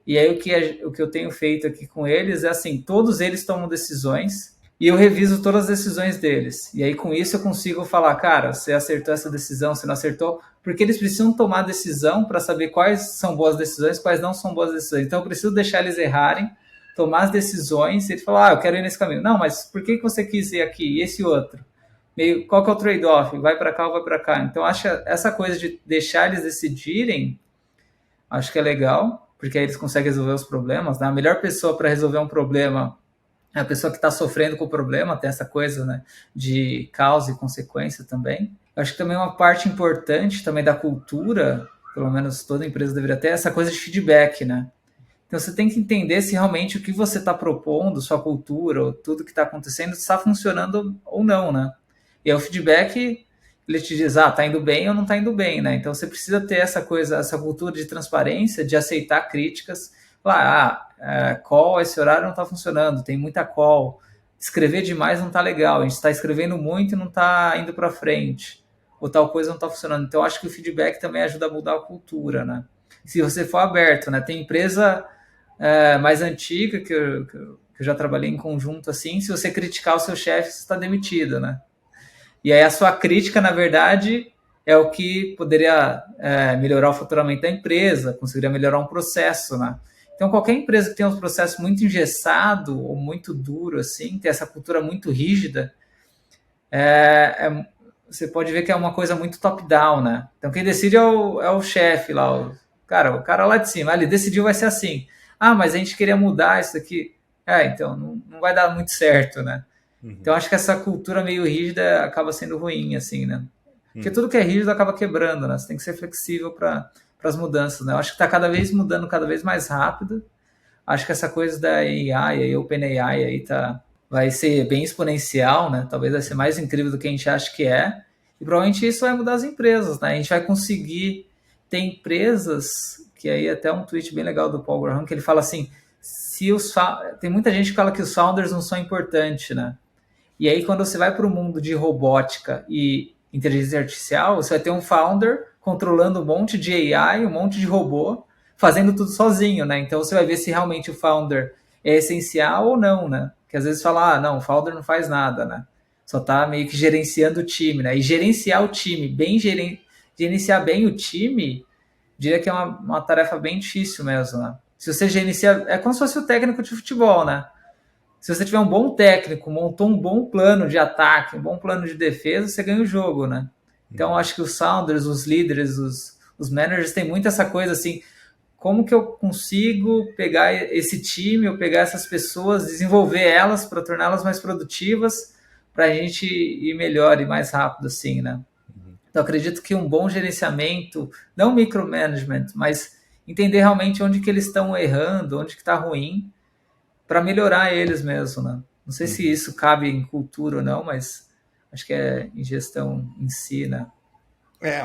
E aí, o que eu tenho feito aqui com eles é assim: todos eles tomam decisões e eu reviso todas as decisões deles. E aí, com isso, eu consigo falar, cara, você acertou essa decisão, você não acertou, porque eles precisam tomar decisão para saber quais são boas decisões, quais não são boas decisões. Então, eu preciso deixar eles errarem, tomar as decisões, e ele falar, eu quero ir nesse caminho. Não, mas por que você quis ir aqui e esse outro? Meio, qual que é o trade-off? Vai para cá ou vai para cá? Então, acho essa coisa de deixar eles decidirem, acho que é legal, porque aí eles conseguem resolver os problemas, né? A melhor pessoa para resolver um problema é a pessoa que está sofrendo com o problema, tem essa coisa, né, de causa e consequência também. Acho que também uma parte importante também da cultura, pelo menos toda empresa deveria ter, é essa coisa de feedback, né? Então você tem que entender se realmente o que você está propondo, sua cultura, ou tudo que está acontecendo, está funcionando ou não, né? E aí o feedback, ele te diz, tá indo bem ou não está indo bem, né? Então você precisa ter essa coisa, essa cultura de transparência, de aceitar críticas. Falar, call, esse horário não está funcionando, tem muita call. Escrever demais não está legal, a gente está escrevendo muito e não está indo para frente. Ou tal coisa não está funcionando. Então acho que o feedback também ajuda a mudar a cultura, né? Se você for aberto, né? Tem empresa mais antiga que eu já trabalhei em conjunto assim, se você criticar o seu chefe, você está demitido, né? E aí a sua crítica, na verdade, é o que poderia melhorar o faturamento da empresa, conseguiria melhorar um processo, né? Então, qualquer empresa que tem um processo muito engessado ou muito duro, assim, tem essa cultura muito rígida, você pode ver que é uma coisa muito top-down, né? Então, quem decide é o chefe lá, o cara lá de cima. Ele decidiu vai ser assim. Mas a gente queria mudar isso daqui. Então, não vai dar muito certo, né? Então, acho que essa cultura meio rígida acaba sendo ruim, assim, né? Porque tudo que é rígido acaba quebrando, né? Você tem que ser flexível para as mudanças, né? Eu acho que está cada vez mudando cada vez mais rápido. Acho que essa coisa da AI, aí, OpenAI, aí vai ser bem exponencial, né? Talvez vai ser mais incrível do que a gente acha que é. E provavelmente isso vai mudar as empresas, né? A gente vai conseguir ter empresas, que aí até um tweet bem legal do Paul Graham, que ele fala assim, tem muita gente que fala que os founders não são importantes, né? E aí, quando você vai para o mundo de robótica e inteligência artificial, você vai ter um founder controlando um monte de AI, um monte de robô, fazendo tudo sozinho, né? Então, você vai ver se realmente o founder é essencial ou não, né? Porque às vezes fala, não, o founder não faz nada, né? Só está meio que gerenciando o time, né? E gerenciar o time, gerenciar bem o time, diria que é uma tarefa bem difícil mesmo, né? Se você gerencia, é como se fosse o técnico de futebol, né? Se você tiver um bom técnico, montou um bom plano de ataque, um bom plano de defesa, você ganha o jogo, né? Então, acho que os founders, os líderes, os managers têm muito essa coisa assim, como que eu consigo pegar esse time, ou pegar essas pessoas, desenvolver elas para torná-las mais produtivas, para a gente ir melhor e mais rápido, assim, né? Então, acredito que um bom gerenciamento, não micromanagement, mas entender realmente onde que eles estão errando, onde que está ruim, para melhorar eles mesmo, né? Não sei se isso cabe em cultura ou não, mas acho que é em gestão em si, né?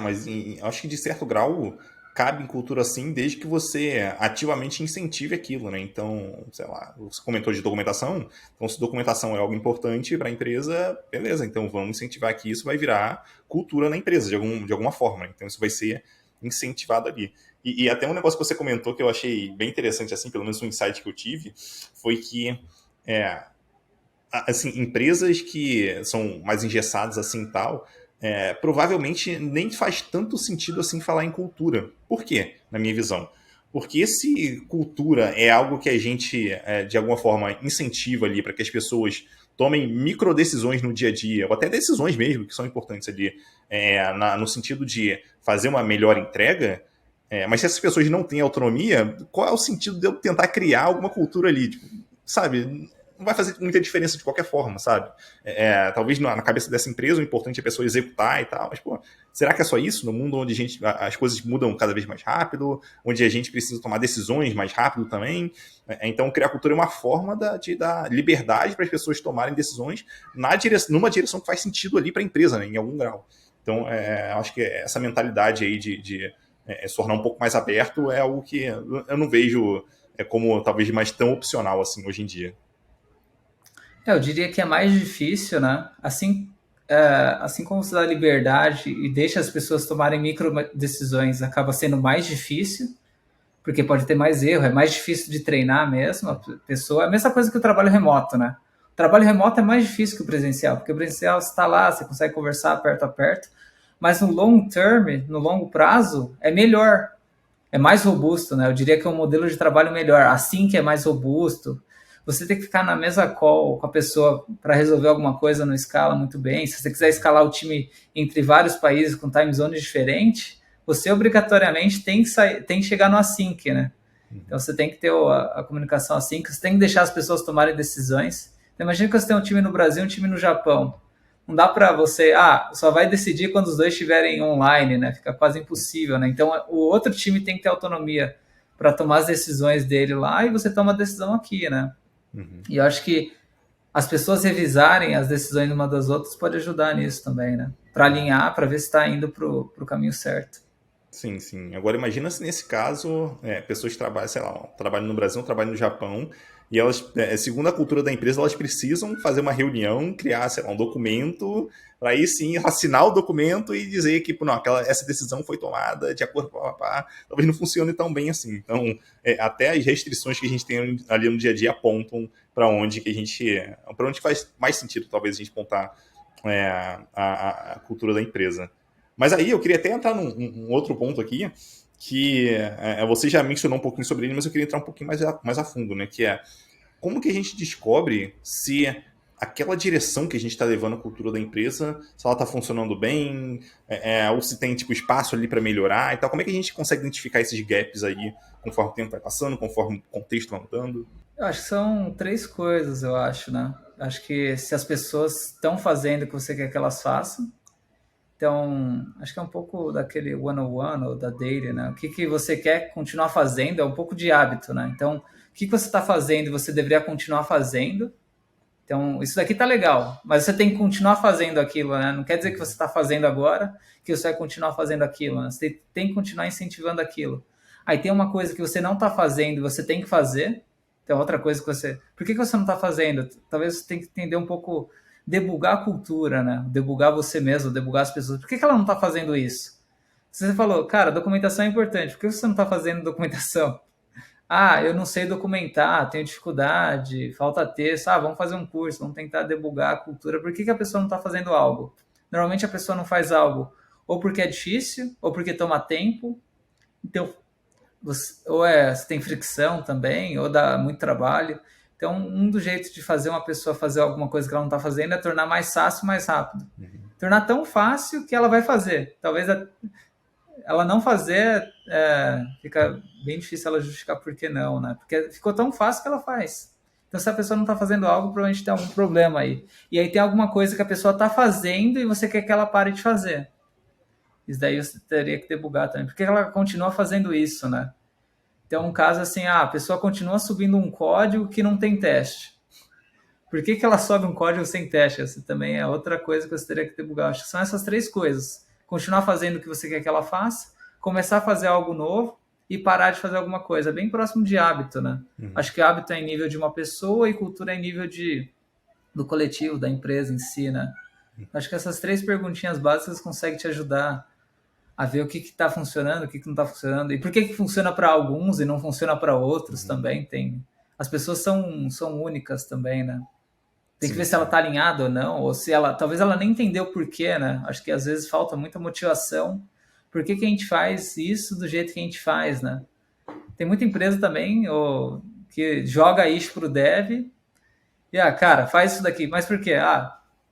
Mas acho que de certo grau cabe em cultura sim, desde que você ativamente incentive aquilo, né? Então, sei lá, você comentou de documentação, então se documentação é algo importante para a empresa, beleza, então vamos incentivar que isso vai virar cultura na empresa, de alguma forma, né? Então isso vai ser incentivado ali. E até um negócio que você comentou que eu achei bem interessante, assim, pelo menos um insight que eu tive, foi que assim, empresas que são mais engessadas assim tal, provavelmente nem faz tanto sentido assim falar em cultura. Por quê? Na minha visão. Porque se cultura é algo que a gente, de alguma forma, incentiva ali para que as pessoas tomem micro decisões no dia a dia, ou até decisões mesmo que são importantes ali, no sentido de fazer uma melhor entrega, mas se essas pessoas não têm autonomia, qual é o sentido de eu tentar criar alguma cultura ali? Tipo, sabe? não vai fazer muita diferença de qualquer forma, sabe? Talvez na cabeça dessa empresa o importante é a pessoa executar e tal, mas, pô, será que é só isso? No mundo onde as coisas mudam cada vez mais rápido, onde a gente precisa tomar decisões mais rápido também. Então, criar cultura é uma forma de dar liberdade para as pessoas tomarem decisões numa direção que faz sentido ali para a empresa, né, em algum grau. Então, acho que essa mentalidade aí de se tornar um pouco mais aberto é algo que eu não vejo como talvez mais tão opcional assim hoje em dia. Eu diria que é mais difícil, né? Assim como você dá liberdade e deixa as pessoas tomarem micro decisões, acaba sendo mais difícil, porque pode ter mais erro, é mais difícil de treinar mesmo a pessoa. É a mesma coisa que o trabalho remoto, né? O trabalho remoto é mais difícil que o presencial, porque o presencial você está lá, você consegue conversar perto a perto, mas no long term, no longo prazo, é melhor, é mais robusto, né? Eu diria que é um modelo de trabalho melhor, assim que é mais robusto. Você tem que ficar na mesa call com a pessoa para resolver alguma coisa, não escala muito bem. Se você quiser escalar o time entre vários países com time zones diferentes, você obrigatoriamente tem que chegar no async, né? Então você tem que ter a comunicação async, você tem que deixar as pessoas tomarem decisões. Então, imagina que você tem um time no Brasil e um time no Japão. Não dá para você, só vai decidir quando os dois estiverem online, né? Fica quase impossível, né? Então o outro time tem que ter autonomia para tomar as decisões dele lá e você toma a decisão aqui, né? Uhum. E eu acho que as pessoas revisarem as decisões uma das outras pode ajudar nisso também, né? Para alinhar, para ver se está indo para o caminho certo. Sim, sim. Agora imagina se nesse caso pessoas trabalham, sei lá, trabalham no Brasil, trabalham no Japão, e elas, segundo a cultura da empresa, elas precisam fazer uma reunião, criar, sei lá, um documento, para aí sim assinar o documento e dizer que, não, essa decisão foi tomada de acordo com a talvez não funcione tão bem assim. Então, até as restrições que a gente tem ali no dia a dia apontam para onde faz mais sentido, talvez, a gente apontar a cultura da empresa. Mas aí eu queria até entrar num outro ponto aqui, que você já mencionou um pouquinho sobre ele, mas eu queria entrar um pouquinho mais a fundo, né? Que é como que a gente descobre se aquela direção que a gente está levando a cultura da empresa, se ela está funcionando bem, ou se tem tipo espaço ali para melhorar e tal. Como é que a gente consegue identificar esses gaps aí conforme o tempo vai passando, conforme o contexto vai mudando? Eu acho que são três coisas, eu acho, né? Acho que se as pessoas estão fazendo o que você quer que elas façam, então, acho que é um pouco daquele one-on-one ou da daily, né? O que você quer continuar fazendo é um pouco de hábito, né? Então, o que você está fazendo e você deveria continuar fazendo. Então, isso daqui tá legal, mas você tem que continuar fazendo aquilo, né? Não quer dizer que você está fazendo agora que você vai continuar fazendo aquilo, né? Você tem que continuar incentivando aquilo. Aí tem uma coisa que você não está fazendo e você tem que fazer. Então, outra coisa que você... Por que você não está fazendo? Talvez você tenha que entender um pouco, debugar a cultura, né? Debugar você mesmo, debugar as pessoas. Por que ela não está fazendo isso? Você falou, cara, documentação é importante. Por que você não está fazendo documentação? Eu não sei documentar, tenho dificuldade, falta texto. Vamos fazer um curso, vamos tentar debugar a cultura. Por que a pessoa não está fazendo algo? Normalmente a pessoa não faz algo ou porque é difícil, ou porque toma tempo. Então, você tem fricção também, ou dá muito trabalho. Então, um dos jeitos de fazer uma pessoa fazer alguma coisa que ela não está fazendo é tornar mais fácil, mais rápido. Tornar tão fácil que ela vai fazer. Talvez ela não fazer, fica bem difícil ela justificar por que não, né? Porque ficou tão fácil que ela faz. Então, se a pessoa não está fazendo algo, provavelmente tem algum problema aí. E aí tem alguma coisa que a pessoa está fazendo e você quer que ela pare de fazer. Isso daí você teria que debugar também. Por que ela continua fazendo isso, né? Então, um caso assim, a pessoa continua subindo um código que não tem teste. Por que ela sobe um código sem teste? Essa também é outra coisa que você teria que debugar. Acho que são essas três coisas. Continuar fazendo o que você quer que ela faça, começar a fazer algo novo e parar de fazer alguma coisa. Bem próximo de hábito, né? Acho que hábito é em nível de uma pessoa e cultura é em nível do coletivo, da empresa em si, né? Acho que essas três perguntinhas básicas conseguem te ajudar a ver o que está funcionando, o que não está funcionando. E por que funciona para alguns e não funciona para outros também. As pessoas são únicas também, né? Tem que ver se ela está alinhada ou não, ou se talvez ela nem entendeu o porquê, né? Acho que às vezes falta muita motivação. Por que a gente faz isso do jeito que a gente faz, né? Tem muita empresa também que joga isso pro dev e, cara, faz isso daqui. Mas por quê?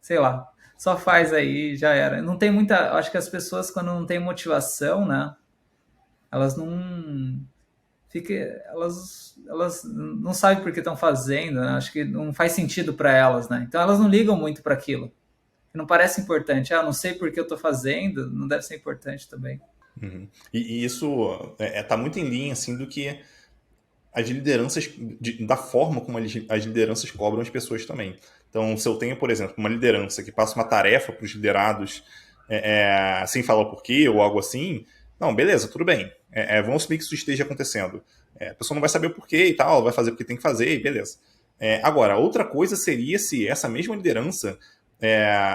Sei lá, só faz aí, já era. Não tem muita... Acho que as pessoas, quando não tem motivação, né? Elas não fica, elas não sabem por que estão fazendo, né? Acho que não faz sentido para elas, né? Então elas não ligam muito para aquilo. Não parece importante. Ah, não sei por que eu estou fazendo, não deve ser importante também. Uhum. E isso tá muito em linha assim do que as lideranças, da forma como as lideranças cobram as pessoas também. Então, se eu tenho, por exemplo, uma liderança que passa uma tarefa para os liderados sem falar o porquê ou algo assim, não, beleza, tudo bem. Vamos assumir que isso esteja acontecendo. A pessoa não vai saber o porquê e tal, vai fazer o que tem que fazer e beleza. Agora, outra coisa seria se essa mesma liderança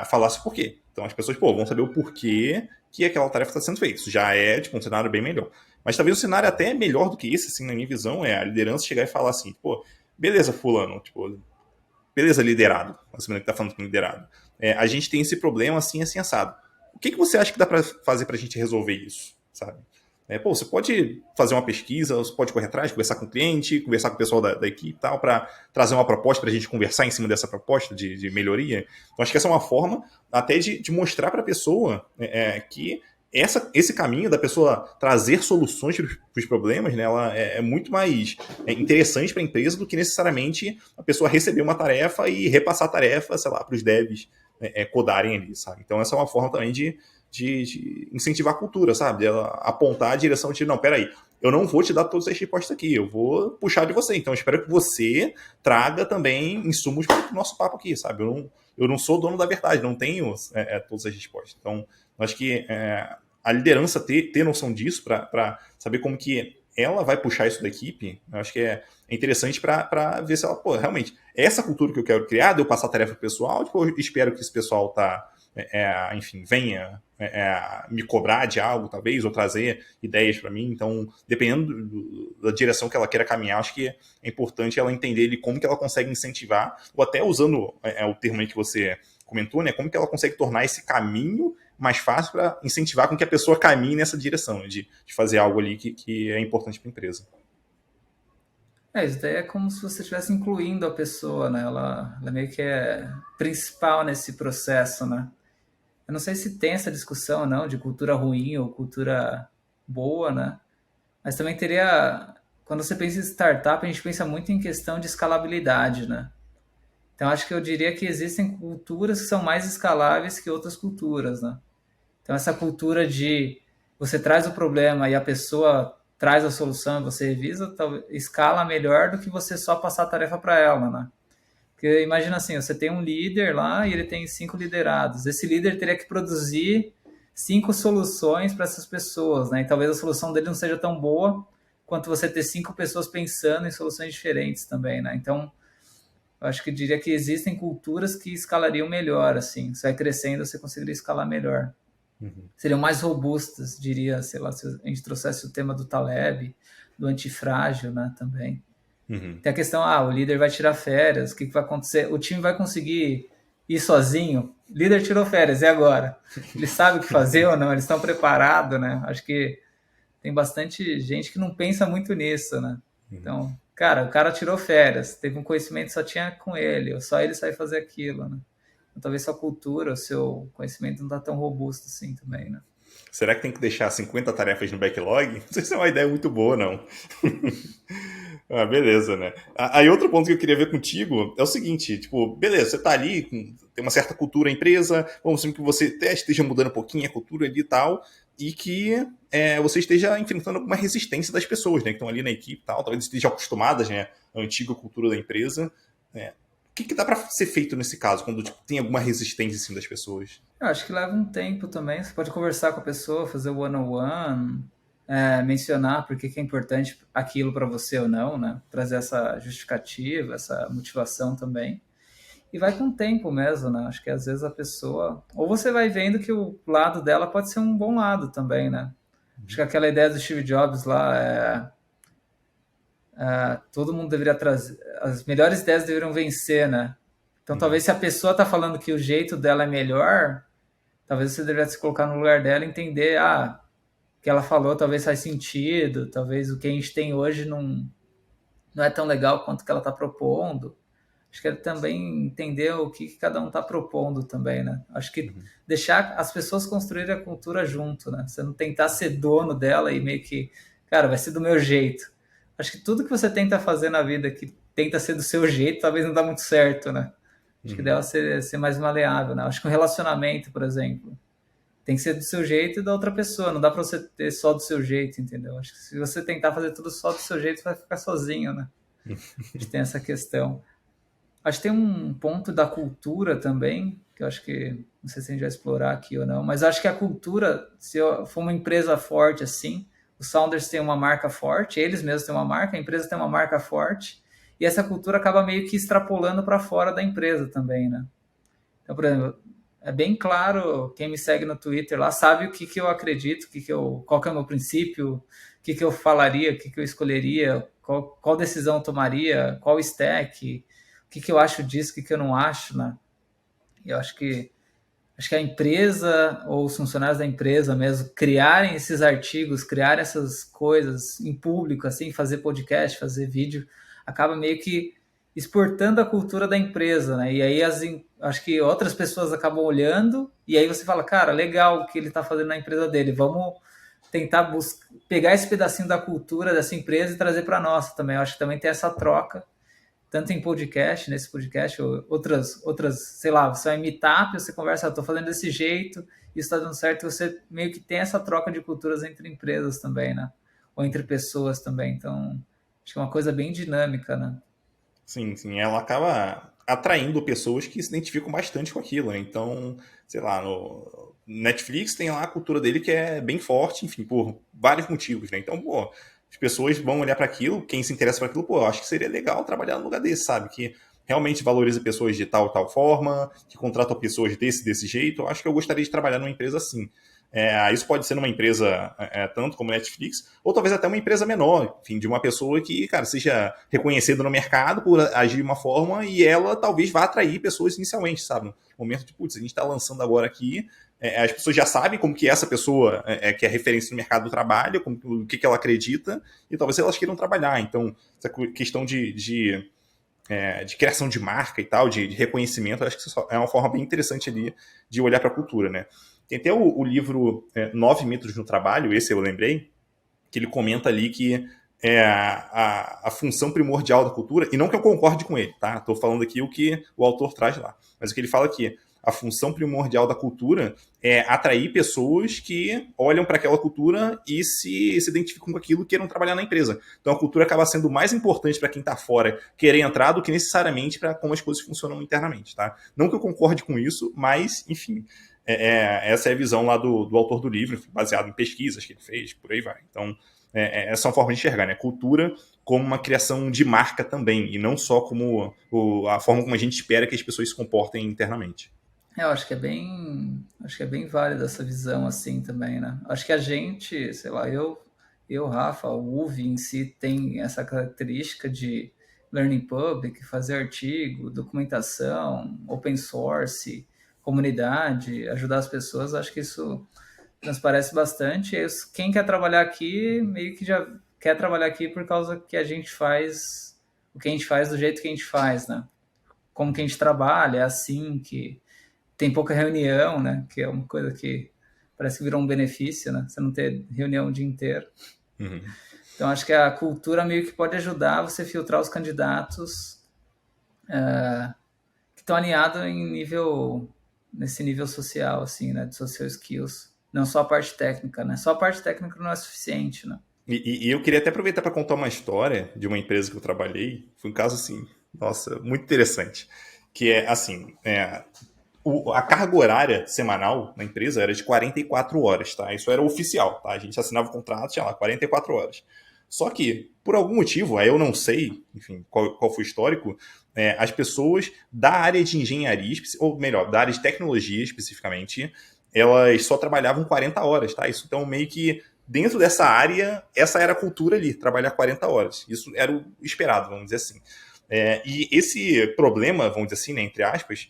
falasse o porquê. Então, as pessoas, vão saber o porquê que aquela tarefa está sendo feita. Isso já é, tipo, um cenário bem melhor. Mas talvez o cenário até melhor do que esse, assim, na minha visão, é a liderança chegar e falar assim, beleza, fulano, tipo, beleza, liderado, assumindo que tá falando com liderado. A gente tem esse problema assim, assim, assado. O que você acha que dá para fazer pra gente resolver isso, sabe? Você pode fazer uma pesquisa, você pode correr atrás, conversar com o cliente, conversar com o pessoal da equipe e tal, para trazer uma proposta para a gente conversar em cima dessa proposta de melhoria. Então, acho que essa é uma forma até de mostrar para a pessoa que esse caminho da pessoa trazer soluções para os problemas, né, ela é muito mais interessante para a empresa do que necessariamente a pessoa receber uma tarefa e repassar a tarefa, sei lá, para os devs codarem ali, sabe? Então, essa é uma forma também de incentivar a cultura, sabe? De ela apontar a direção de, não, peraí, eu não vou te dar todas as respostas aqui, eu vou puxar de você. Então, eu espero que você traga também insumos para o nosso papo aqui, sabe? Eu não sou dono da verdade, não tenho todas as respostas. Então, eu acho que a liderança ter noção disso para saber como que ela vai puxar isso da equipe, eu acho que é interessante para ver se ela, realmente, essa cultura que eu quero criar, de eu passar a tarefa pro pessoal, tipo, eu espero que esse pessoal enfim, venha me cobrar de algo, talvez, ou trazer ideias para mim. Então, dependendo da direção que ela queira caminhar, acho que é importante ela entender como que ela consegue incentivar, ou até usando o termo aí que você comentou, né, como que ela consegue tornar esse caminho mais fácil para incentivar com que a pessoa caminhe nessa direção, né, de fazer algo ali que é importante para a empresa. Isso daí é como se você estivesse incluindo a pessoa, né? Ela meio que é principal nesse processo, né? Eu não sei se tem essa discussão ou não de cultura ruim ou cultura boa, né? Mas também teria. Quando você pensa em startup, a gente pensa muito em questão de escalabilidade, né? Então acho que eu diria que existem culturas que são mais escaláveis que outras culturas, né? Então essa cultura de você traz o problema e a pessoa traz a solução e você revisa, escala melhor do que você só passar a tarefa para ela, né? Porque imagina assim, você tem um líder lá e ele tem 5 liderados. Esse líder teria que produzir 5 soluções para essas pessoas, né? E talvez a solução dele não seja tão boa quanto você ter 5 pessoas pensando em soluções diferentes também, né? Então, eu acho que eu diria que existem culturas que escalariam melhor, assim. Você vai crescendo, você conseguiria escalar melhor. Uhum. Seriam mais robustas, diria, sei lá, se a gente trouxesse o tema do Taleb, do antifrágil, né, também. Uhum. Tem a questão, o líder vai tirar férias, o que vai acontecer? O time vai conseguir ir sozinho? O líder tirou férias, e agora? Eles sabem o que fazer ou não? Eles estão preparados, né? Acho que tem bastante gente que não pensa muito nisso, né? Então, cara, o cara tirou férias, teve um conhecimento que só tinha com ele, ou só ele sabe fazer aquilo, né? Então, talvez sua cultura, o seu conhecimento não está tão robusto assim também, né? Será que tem que deixar 50 tarefas no backlog? Não sei se é uma ideia muito boa, não. Beleza, né? Aí outro ponto que eu queria ver contigo é o seguinte, tipo, beleza, você tá ali, tem uma certa cultura na empresa, vamos assumir que você até esteja mudando um pouquinho a cultura ali e tal, e que você esteja enfrentando alguma resistência das pessoas, né, que estão ali na equipe e tal, talvez estejam acostumadas, né, à antiga cultura da empresa. O que dá para ser feito nesse caso, quando tipo, tem alguma resistência assim, das pessoas? Eu acho que leva um tempo também. Você pode conversar com a pessoa, fazer o one-on-one, mencionar por que é importante aquilo para você ou não, né? Trazer essa justificativa, essa motivação também. E vai com o tempo mesmo, né? Acho que às vezes a pessoa. Ou você vai vendo que o lado dela pode ser um bom lado também, né? Acho que aquela ideia do Steve Jobs lá todo mundo deveria trazer. As melhores ideias deveriam vencer, né? Então talvez se a pessoa está falando que o jeito dela é melhor, talvez você deveria se colocar no lugar dela e entender, o que ela falou talvez faz sentido, talvez o que a gente tem hoje não é tão legal quanto o que ela está propondo. Acho que é também entender o que cada um está propondo também, né? Acho que deixar as pessoas construírem a cultura junto, né? Você não tentar ser dono dela e meio que, cara, vai ser do meu jeito. acho que tudo que você tenta fazer na vida que tenta ser do seu jeito, talvez não dá muito certo, né? Acho que Uhum. deve ser mais maleável, né? Acho que um relacionamento, por exemplo, tem que ser do seu jeito e da outra pessoa. Não dá pra você ter só do seu jeito, entendeu? Acho que se você tentar fazer tudo só do seu jeito, você vai ficar sozinho, né? A gente tem essa questão. Acho que tem um ponto da cultura também, que eu acho que, não sei se a gente vai explorar aqui ou não, mas acho que a cultura, se for uma empresa forte assim, os founders têm uma marca forte, eles mesmos têm uma marca, a empresa tem uma marca forte, e essa cultura acaba meio que extrapolando para fora da empresa também, né? Então, por exemplo, é bem claro, quem me segue no Twitter lá sabe o que, que eu acredito, qual que é o meu princípio, o que, que eu falaria, o que, que eu escolheria, qual decisão eu tomaria, qual stack, o que, que eu acho disso, o que, que eu não acho, né? E eu acho que a empresa ou os funcionários da empresa mesmo criarem esses artigos, criarem essas coisas em público, assim, fazer podcast, fazer vídeo, acaba meio que exportando a cultura da empresa, né? E aí acho que outras pessoas acabam olhando e aí você fala, cara, legal o que ele está fazendo na empresa dele, vamos tentar pegar esse pedacinho da cultura dessa empresa e trazer para a nossa também. Eu acho que também tem essa troca tanto em podcast, nesse podcast, ou outras, sei lá, você vai meetup, você conversa, estou fazendo desse jeito, isso está dando certo, você meio que tem essa troca de culturas entre empresas também, né? Ou entre pessoas também. Então, acho que é uma coisa bem dinâmica, né? Sim, sim, ela acaba atraindo pessoas que se identificam bastante com aquilo, né? Então, sei lá, no Netflix tem lá a cultura dele que é bem forte, enfim, por vários motivos, né? Então, pô, as pessoas vão olhar para aquilo, quem se interessa por aquilo, pô, eu acho que seria legal trabalhar num lugar desse, sabe? Que realmente valoriza pessoas de tal forma, que contratam pessoas desse jeito. Eu acho que eu gostaria de trabalhar numa empresa assim. Isso pode ser numa empresa tanto como Netflix, ou talvez até uma empresa menor, enfim, de uma pessoa que, cara, seja reconhecida no mercado por agir de uma forma e ela talvez vá atrair pessoas inicialmente, sabe? No momento de, putz, a gente está lançando agora aqui, as pessoas já sabem como que essa pessoa que é referência no mercado do trabalho, o que ela acredita, e talvez elas queiram trabalhar. Então, essa questão de criação de marca e tal, de reconhecimento, acho que isso é uma forma bem interessante ali de olhar para a cultura, né? Tem até o livro Nove Mitos no Trabalho, esse eu lembrei, que ele comenta ali que a função primordial da cultura, e não que eu concorde com ele, tá? Estou falando aqui o que o autor traz lá, mas o que ele fala aqui, a função primordial da cultura é atrair pessoas que olham para aquela cultura e se identificam com aquilo e queiram trabalhar na empresa. Então a cultura acaba sendo mais importante para quem está fora querer entrar do que necessariamente para como as coisas funcionam internamente, tá? Não que eu concorde com isso, mas, enfim, essa é a visão lá do autor do livro, baseado em pesquisas que ele fez, por aí vai. Então, essa é uma forma de enxergar, né? Cultura como uma criação de marca também, e não só como a forma como a gente espera que as pessoas se comportem internamente. Eu acho que é bem válida essa visão assim também, né? Acho que a gente, sei lá, Rafa, o UV em si tem essa característica de learning public, fazer artigo, documentação, open source, comunidade, ajudar as pessoas. Acho que isso transparece bastante. E quem quer trabalhar aqui meio que já quer trabalhar aqui por causa que a gente faz o que a gente faz do jeito que a gente faz, né? Como que a gente trabalha, é assim que tem pouca reunião, né? Que é uma coisa que parece que virou um benefício, né? Você não ter reunião o dia inteiro. Uhum. Então, acho que a cultura meio que pode ajudar você a filtrar os candidatos que estão alinhados nesse nível social, assim, né? De social skills. Não só a parte técnica, né? Só a parte técnica não é suficiente, né? E eu queria até aproveitar para contar uma história de uma empresa que eu trabalhei. Foi um caso assim, nossa, muito interessante. Que é assim, a carga horária semanal na empresa era de 44 horas, tá? Isso era oficial, tá? A gente assinava o contrato, tinha lá 44 horas. Só que, por algum motivo, aí eu não sei, enfim, qual foi o histórico, as pessoas da área de engenharia, ou melhor, da área de tecnologia especificamente, elas só trabalhavam 40 horas, tá? Isso então meio que dentro dessa área, essa era a cultura ali, trabalhar 40 horas. Isso era o esperado, vamos dizer assim. E esse problema, vamos dizer assim, né, entre aspas,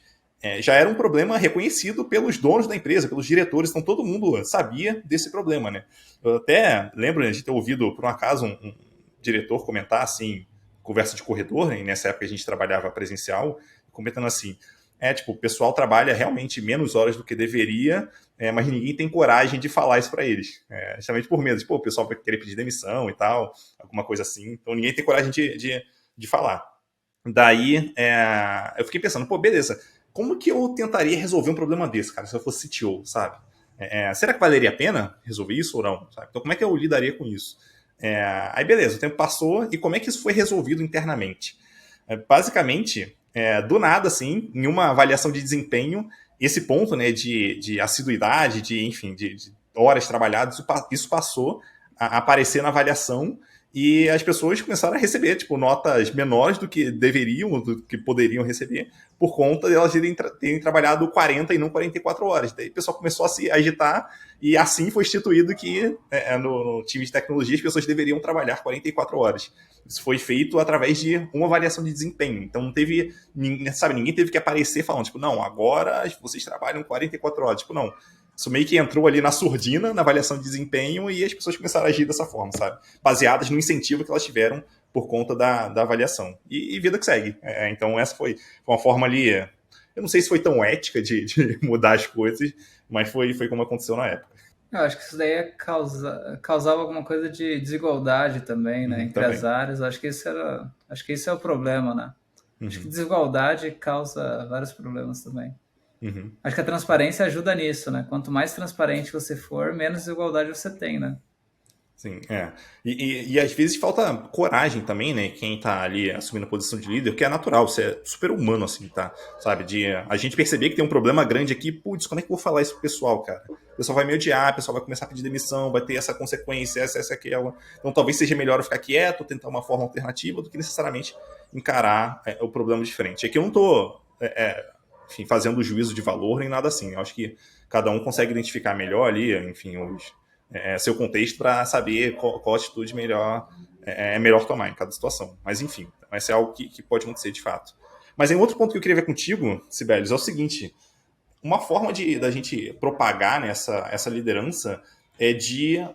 já era um problema reconhecido pelos donos da empresa, pelos diretores, então todo mundo sabia desse problema, né? Eu até lembro de ter ouvido, por um acaso, um diretor comentar assim, conversa de corredor, né? Nessa época a gente trabalhava presencial, comentando assim, tipo, o pessoal trabalha realmente menos horas do que deveria, mas ninguém tem coragem de falar isso para eles. Justamente por medo. Tipo, o pessoal vai querer pedir demissão e tal, alguma coisa assim. Então ninguém tem coragem de falar. Daí, eu fiquei pensando, pô, beleza, como que eu tentaria resolver um problema desse, cara, se eu fosse CTO, sabe? Será que valeria a pena resolver isso ou não? Sabe? Então, como é que eu lidaria com isso? Aí, beleza, o tempo passou e como é que isso foi resolvido internamente? Basicamente, do nada, assim, em uma avaliação de desempenho, esse ponto, né, de assiduidade, enfim, de horas trabalhadas, isso passou a aparecer na avaliação e as pessoas começaram a receber, tipo, notas menores do que deveriam, do que poderiam receber, por conta de elas terem trabalhado 40 e não 44 horas. Daí o pessoal começou a se agitar e assim foi instituído que no time de tecnologia as pessoas deveriam trabalhar 44 horas. Isso foi feito através de uma avaliação de desempenho. Então não teve, sabe, ninguém teve que aparecer falando, tipo, não, agora vocês trabalham 44 horas. Tipo, não. Isso meio que entrou ali na surdina, na avaliação de desempenho, e as pessoas começaram a agir dessa forma, sabe? Baseadas no incentivo que elas tiveram por conta da avaliação. E vida que segue. Então, essa foi uma forma ali. Eu não sei se foi tão ética de mudar as coisas, mas foi como aconteceu na época. Eu acho que isso daí causava alguma coisa de desigualdade também, né, entre as Também. áreas. Acho que esse é o problema, né? Acho que desigualdade causa vários problemas também. Uhum. Acho que a transparência ajuda nisso, né? Quanto mais transparente você for, menos desigualdade você tem, né? Sim, E às vezes falta coragem também, né? Quem tá ali assumindo a posição de líder, que é natural, você é super humano, assim, tá? Sabe? De a gente perceber que tem um problema grande aqui, putz, como é que eu vou falar isso pro pessoal, cara? O pessoal vai me odiar, o pessoal vai começar a pedir demissão, vai ter essa consequência, essa, aquela. Então talvez seja melhor eu ficar quieto, tentar uma forma alternativa, do que necessariamente encarar o problema de frente. Aqui eu não tô, enfim, fazendo juízo de valor nem nada assim. Eu acho que cada um consegue identificar melhor ali, enfim, seu contexto para saber qual atitude é melhor tomar em cada situação. Mas enfim, esse é algo que pode acontecer de fato. Mas em outro ponto que eu queria ver contigo, Sibelius, é o seguinte: uma forma da gente propagar, né, essa liderança é de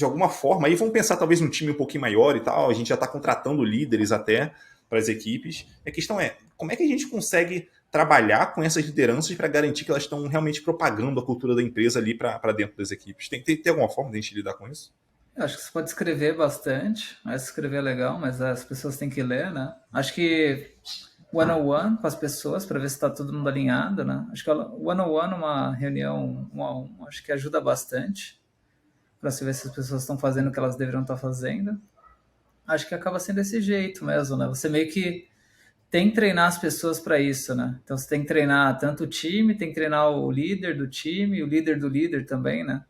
alguma forma, aí vamos pensar talvez num time um pouquinho maior e tal, a gente já está contratando líderes até para as equipes. A questão é, como é que a gente consegue trabalhar com essas lideranças para garantir que elas estão realmente propagando a cultura da empresa ali para dentro das equipes? Tem alguma forma de a gente lidar com isso? Eu acho que você pode escrever bastante, mas escrever é legal, mas as pessoas têm que ler, né? Acho que one-on-one com as pessoas para ver se está todo mundo alinhado, né? Acho que one-on-one, uma reunião um a um, acho que ajuda bastante para se ver se as pessoas estão fazendo o que elas deveriam estar fazendo. Acho que acaba sendo desse jeito mesmo, né? Você meio que tem que treinar as pessoas para isso, né? Então você tem que treinar tanto o time, tem que treinar o líder do time, o líder do líder também, né?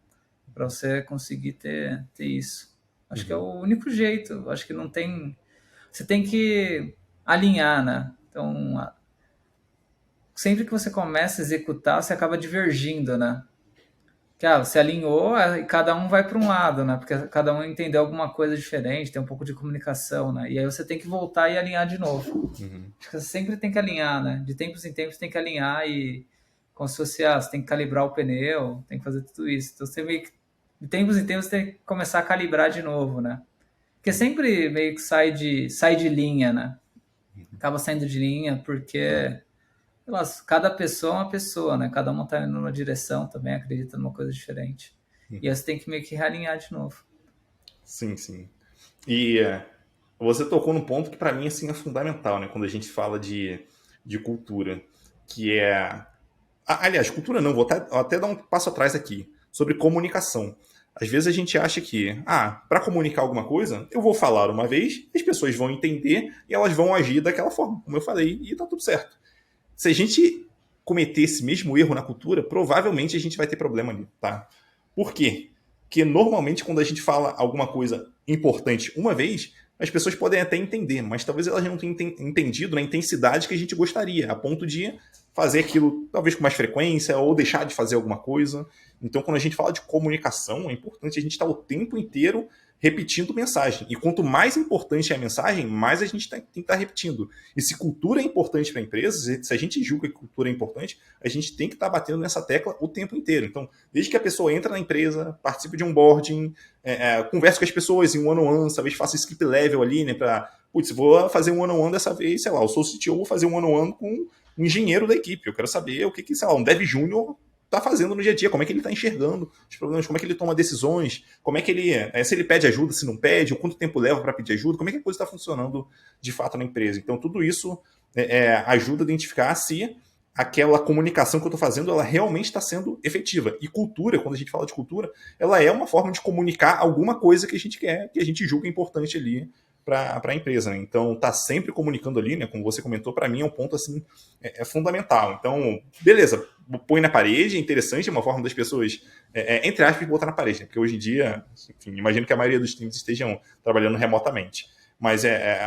Para você conseguir ter isso. Acho que é o único jeito. Acho que não tem. Você tem que alinhar, né? Então, sempre que você começa a executar, você acaba divergindo, né? Que você alinhou e cada um vai para um lado, né? Porque cada um entendeu alguma coisa diferente, tem um pouco de comunicação, né? E aí você tem que voltar e alinhar de novo. Acho que você sempre tem que alinhar, né? De tempos em tempos tem que alinhar e como se fosse, você tem que calibrar o pneu, tem que fazer tudo isso. Então você meio que, de tempos em tempos, tem que começar a calibrar de novo, né? Porque sempre meio que sai de linha, né? Acaba saindo de linha porque cada pessoa é uma pessoa, né? Cada uma tá indo numa direção também, acredita numa coisa diferente. E aí você tem que meio que realinhar de novo. Sim, sim. E você tocou num ponto que para mim assim, é fundamental, né? Quando a gente fala de cultura, que é... Aliás, cultura não, vou até dar um passo atrás aqui, sobre comunicação. Às vezes a gente acha que, para comunicar alguma coisa, eu vou falar uma vez, as pessoas vão entender e elas vão agir daquela forma, como eu falei, e tá tudo certo. Se a gente cometer esse mesmo erro na cultura, provavelmente a gente vai ter problema ali, tá? Por quê? Porque normalmente quando a gente fala alguma coisa importante uma vez, as pessoas podem até entender, mas talvez elas não tenham entendido na intensidade que a gente gostaria, a ponto de fazer aquilo talvez com mais frequência ou deixar de fazer alguma coisa. Então, quando a gente fala de comunicação, é importante a gente estar o tempo inteiro repetindo mensagem. E quanto mais importante é a mensagem, mais a gente tem que estar repetindo. E se cultura é importante para a empresa, se a gente julga que cultura é importante, a gente tem que estar batendo nessa tecla o tempo inteiro. Então, desde que a pessoa entra na empresa, participe de um boarding, converse com as pessoas em one-on-one, talvez faça skip level ali, né, para, vou fazer um one-on-one dessa vez, sei lá, eu sou o CTO, vou fazer um one-on-one com um engenheiro da equipe. Eu quero saber o que sei lá, um dev júnior está fazendo no dia a dia, como é que ele está enxergando os problemas, como é que ele toma decisões, como é que ele, se ele pede ajuda, se não pede, ou quanto tempo leva para pedir ajuda, como é que a coisa está funcionando de fato na empresa. Então, tudo isso ajuda a identificar se aquela comunicação que eu estou fazendo, ela realmente está sendo efetiva. E cultura, quando a gente fala de cultura, ela é uma forma de comunicar alguma coisa que a gente quer, que a gente julga importante ali para a empresa. Né? Então, tá sempre comunicando ali, né? Como você comentou, para mim é um ponto assim fundamental. Então, beleza, põe na parede, é interessante, é uma forma das pessoas, entre aspas, botar na parede, né? Porque hoje em dia, enfim, imagino que a maioria dos times estejam trabalhando remotamente. Mas,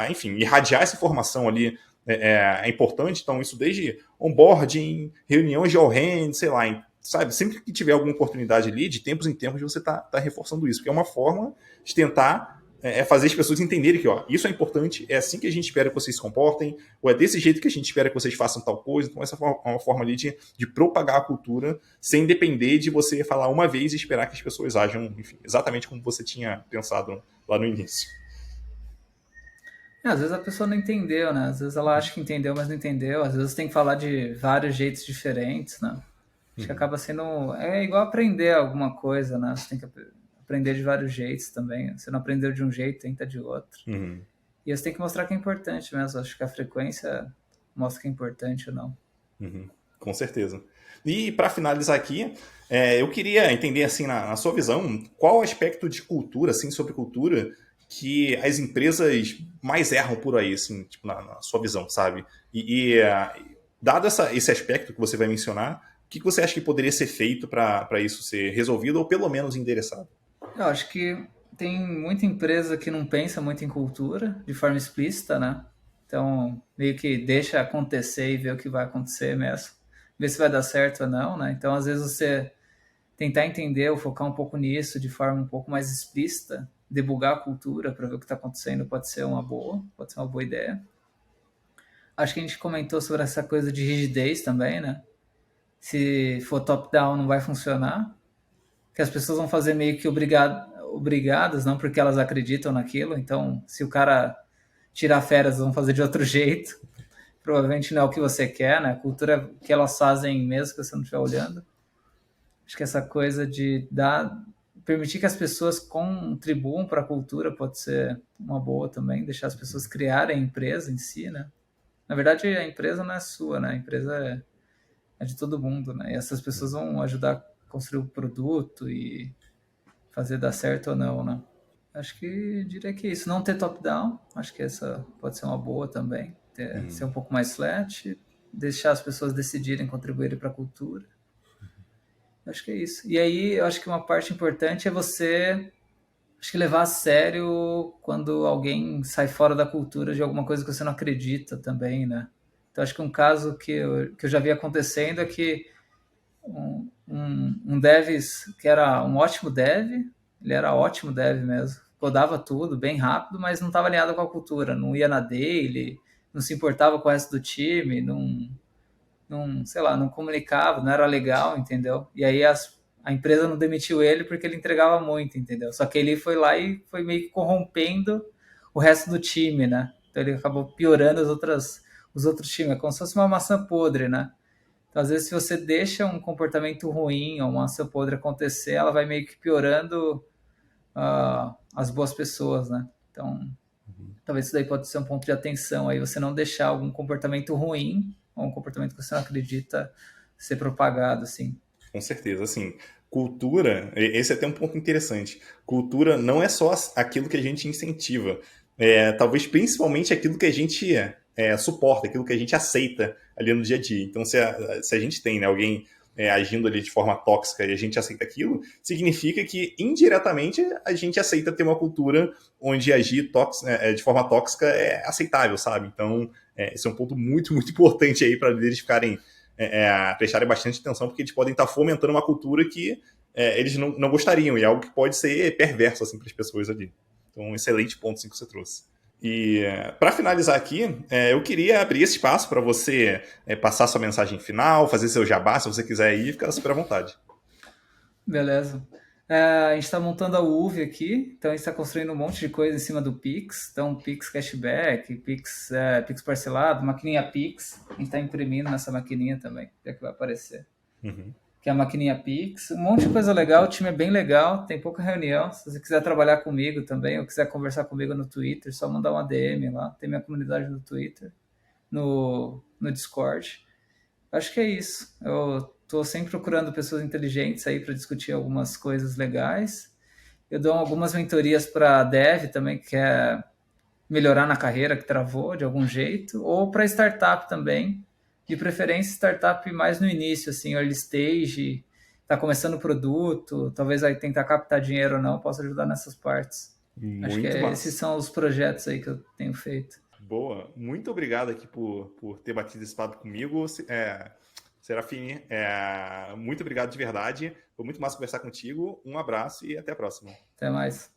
enfim, irradiar essa informação ali é importante. Então, isso desde onboarding, reuniões de all-hand, sei lá, sabe? Sempre que tiver alguma oportunidade ali, de tempos em tempos, você tá reforçando isso. Porque é uma forma de tentar fazer as pessoas entenderem que, ó, isso é importante, é assim que a gente espera que vocês se comportem, ou é desse jeito que a gente espera que vocês façam tal coisa. Então, essa é uma forma ali de propagar a cultura, sem depender de você falar uma vez e esperar que as pessoas ajam, enfim, exatamente como você tinha pensado lá no início. Às vezes a pessoa não entendeu, né? Às vezes ela acha que entendeu, mas não entendeu. Às vezes tem que falar de vários jeitos diferentes, né? Acho que acaba sendo... É igual aprender alguma coisa, né? Você tem que aprender de vários jeitos também. Você não aprendeu de um jeito, tenta de outro. Uhum. E você tem que mostrar que é importante mesmo. Acho que a frequência mostra que é importante ou não. Uhum. Com certeza. E para finalizar aqui, eu queria entender, assim, na sua visão, qual aspecto de cultura, assim, sobre cultura, que as empresas mais erram por aí, assim, tipo, na sua visão, sabe? Dado esse aspecto que você vai mencionar, o que você acha que poderia ser feito para isso ser resolvido ou pelo menos endereçado? Eu acho que tem muita empresa que não pensa muito em cultura de forma explícita, né? Então, meio que deixa acontecer e vê o que vai acontecer mesmo. Ver se vai dar certo ou não, né? Então, às vezes você tentar entender ou focar um pouco nisso de forma um pouco mais explícita, debugar a cultura para ver o que está acontecendo pode ser uma boa ideia. Acho que a gente comentou sobre essa coisa de rigidez também, né? Se for top-down não vai funcionar, que as pessoas vão fazer meio que obrigadas, não porque elas acreditam naquilo. Então, se o cara tirar férias, vão fazer de outro jeito. Provavelmente não é o que você quer, né? A cultura é o que elas fazem mesmo que você não estiver olhando. Acho que essa coisa de permitir que as pessoas contribuam para a cultura pode ser uma boa também, deixar as pessoas criarem a empresa em si, né? Na verdade, a empresa não é sua, né? A empresa é de todo mundo, né? E essas pessoas vão ajudar a construir o produto e fazer dar certo ou não, né? Acho que diria que isso. Não ter top-down, acho que essa pode ser uma boa também. Ser um pouco mais flat, deixar as pessoas decidirem, contribuírem para a cultura. Acho que é isso. E aí, eu acho que uma parte importante é você, acho que levar a sério quando alguém sai fora da cultura de alguma coisa que você não acredita também, né? Então, acho que um caso que eu já vi acontecendo é que um dev que era um ótimo dev, ele era ótimo dev mesmo, codava tudo bem rápido, mas não estava alinhado com a cultura, não ia na daily, não se importava com o resto do time, sei lá, não comunicava, não era legal, entendeu? E aí a empresa não demitiu ele porque ele entregava muito, entendeu? Só que ele foi lá e foi meio que corrompendo o resto do time, né? Então ele acabou piorando os outros times, é como se fosse uma maçã podre, né? Então, às vezes, se você deixa um comportamento ruim ou uma maçã podre acontecer, ela vai meio que piorando as boas pessoas, né? Então, talvez isso daí pode ser um ponto de atenção, aí você não deixar algum comportamento ruim ou um comportamento que você não acredita ser propagado, assim. Com certeza, assim, cultura, esse é até um ponto interessante. Cultura não é só aquilo que a gente incentiva, talvez principalmente aquilo que a gente suporta, aquilo que a gente aceita ali no dia a dia. Então, se a gente tem, né, alguém agindo ali de forma tóxica e a gente aceita aquilo, significa que indiretamente a gente aceita ter uma cultura onde agir de forma tóxica é aceitável, sabe? Então, esse é um ponto muito, muito importante aí para eles ficarem prestarem bastante atenção, porque eles podem estar fomentando uma cultura que eles não gostariam, e é algo que pode ser perverso assim, para as pessoas ali. Então, um excelente ponto assim, que você trouxe. E para finalizar aqui, eu queria abrir esse espaço para você passar sua mensagem final, fazer seu jabá, se você quiser ir, fica super à vontade. Beleza. A gente está montando a UV aqui, então a gente está construindo um monte de coisa em cima do Pix. Então, Pix Cashback, Pix parcelado, maquininha Pix. A gente está imprimindo nessa maquininha também, que é que vai aparecer. Uhum. Que é a maquininha Pix. Um monte de coisa legal, o time é bem legal, tem pouca reunião. Se você quiser trabalhar comigo também, ou quiser conversar comigo no Twitter, só mandar uma DM lá. Tem minha comunidade no Twitter, no Discord. Acho que é isso. Eu estou sempre procurando pessoas inteligentes aí para discutir algumas coisas legais. Eu dou algumas mentorias para dev também, que quer melhorar na carreira, que travou de algum jeito, ou para startup também. De preferência, startup mais no início, assim, early stage, está começando o produto, talvez aí tentar captar dinheiro ou não, posso ajudar nessas partes. Acho que Muito esses massa. são os projetos aí que eu tenho feito. Boa. Muito obrigado aqui por ter batido esse papo comigo. Serafine, muito obrigado de verdade. Foi muito massa conversar contigo. Um abraço e até a próxima. Até mais.